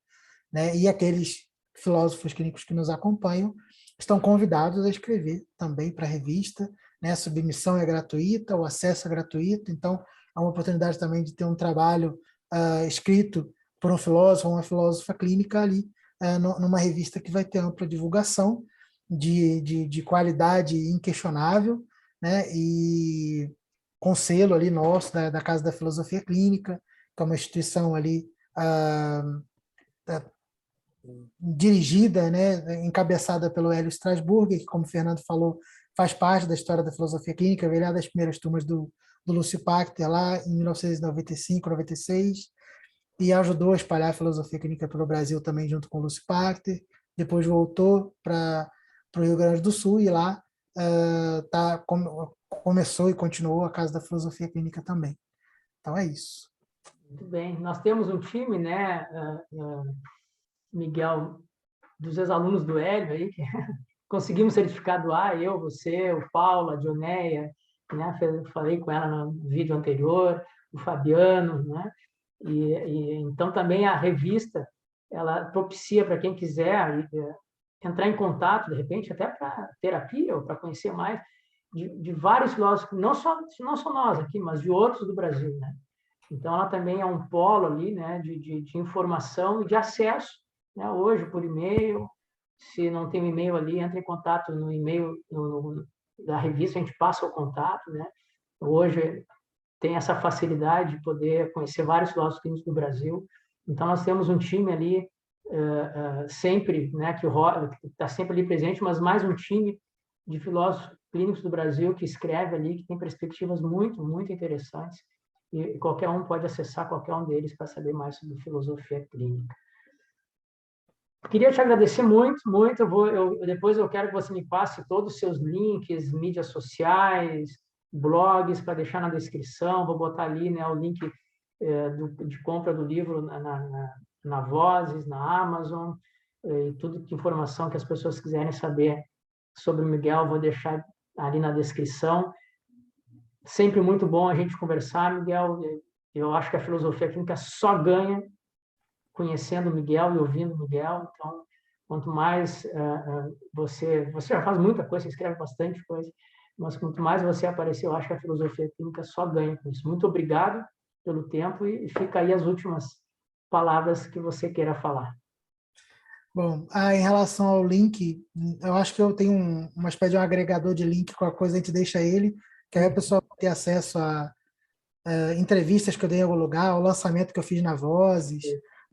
Né? E aqueles filósofos clínicos que nos acompanham estão convidados a escrever também para a revista. Né? A submissão é gratuita, o acesso é gratuito, então é uma oportunidade também de ter um trabalho escrito por um filósofo ou uma filósofa clínica ali, numa revista que vai ter ampla divulgação, de qualidade inquestionável, né? E com selo ali nosso, da Casa da Filosofia Clínica, que é uma instituição ali dirigida, né, encabeçada pelo Hélio Strasburger, que, como o Fernando falou, faz parte da história da filosofia clínica, veio lá das primeiras turmas do Lúcio Pachter, lá em 1995, 96, e ajudou a espalhar a filosofia clínica pelo Brasil também, junto com o Lúcio Pachter. Depois voltou para o Rio Grande do Sul e lá começou e continuou a Casa da Filosofia Clínica também. Então é isso. Muito bem. Nós temos um time, né, Miguel, dos ex-alunos do Hélio aí, que conseguimos certificado A, eu, você, o Paulo, a Dioneia, né, falei com ela no vídeo anterior, o Fabiano, né, e então também a revista, ela propicia para quem quiser entrar em contato, de repente, até para terapia ou para conhecer mais, de vários filósofos, não só nós aqui, mas de outros do Brasil, né? Então, ela também é um polo ali, né, de informação e de acesso, né, hoje por e-mail. Se não tem um e-mail ali, entre em contato no e-mail da revista, a gente passa o contato, né? Hoje tem essa facilidade de poder conhecer vários filósofos clínicos do Brasil. Então, nós temos um time ali sempre, né, que está sempre ali presente, mas mais um time de filósofos clínicos do Brasil que escreve ali, que tem perspectivas muito, muito interessantes. E qualquer um pode acessar qualquer um deles para saber mais sobre filosofia clínica. Queria te agradecer muito, muito. Depois eu quero que você me passe todos os seus links, mídias sociais, blogs, para deixar na descrição. Vou botar ali, né, o link de compra do livro na Vozes, na Amazon, e tudo que informação que as pessoas quiserem saber sobre o Miguel, vou deixar ali na descrição. Sempre muito bom a gente conversar, Miguel. Eu acho que a filosofia clínica só ganha conhecendo o Miguel e ouvindo o Miguel. Então, quanto mais você já faz muita coisa, você escreve bastante coisa, mas quanto mais você aparecer, eu acho que a filosofia clínica só ganha com isso. Muito obrigado pelo tempo e fica aí as últimas palavras que você queira falar. Bom, em relação ao link, eu acho que eu tenho uma espécie de um agregador de link, com a coisa a gente deixa ele, que aí a pessoa vai ter acesso a entrevistas que eu dei em algum lugar, o lançamento que eu fiz na Vozes,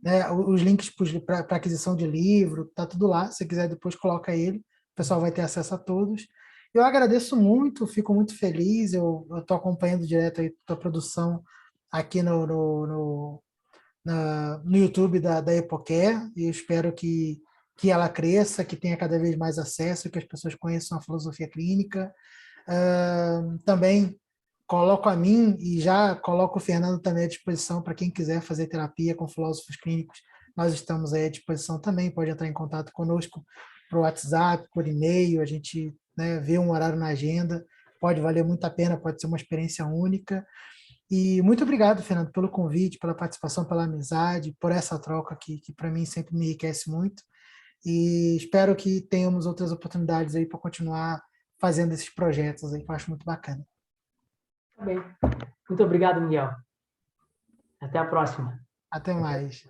né, os links para aquisição de livro, tá tudo lá. Se quiser, depois coloca ele, o pessoal vai ter acesso a todos. Eu agradeço muito, fico muito feliz, eu estou acompanhando direto aí a produção aqui no YouTube da Epocare, e eu espero que ela cresça, que tenha cada vez mais acesso, que as pessoas conheçam a filosofia clínica. Também coloco a mim e já coloco o Fernando também à disposição para quem quiser fazer terapia com filósofos clínicos. Nós estamos aí à disposição também, pode entrar em contato conosco por WhatsApp, por e-mail, a gente, né, vê um horário na agenda, pode valer muito a pena, pode ser uma experiência única. E muito obrigado, Fernando, pelo convite, pela participação, pela amizade, por essa troca que para mim sempre me enriquece muito. E espero que tenhamos outras oportunidades aí para continuar fazendo esses projetos aí, que eu acho muito bacana. Tá bem. Muito obrigado, Miguel. Até a próxima. Até mais.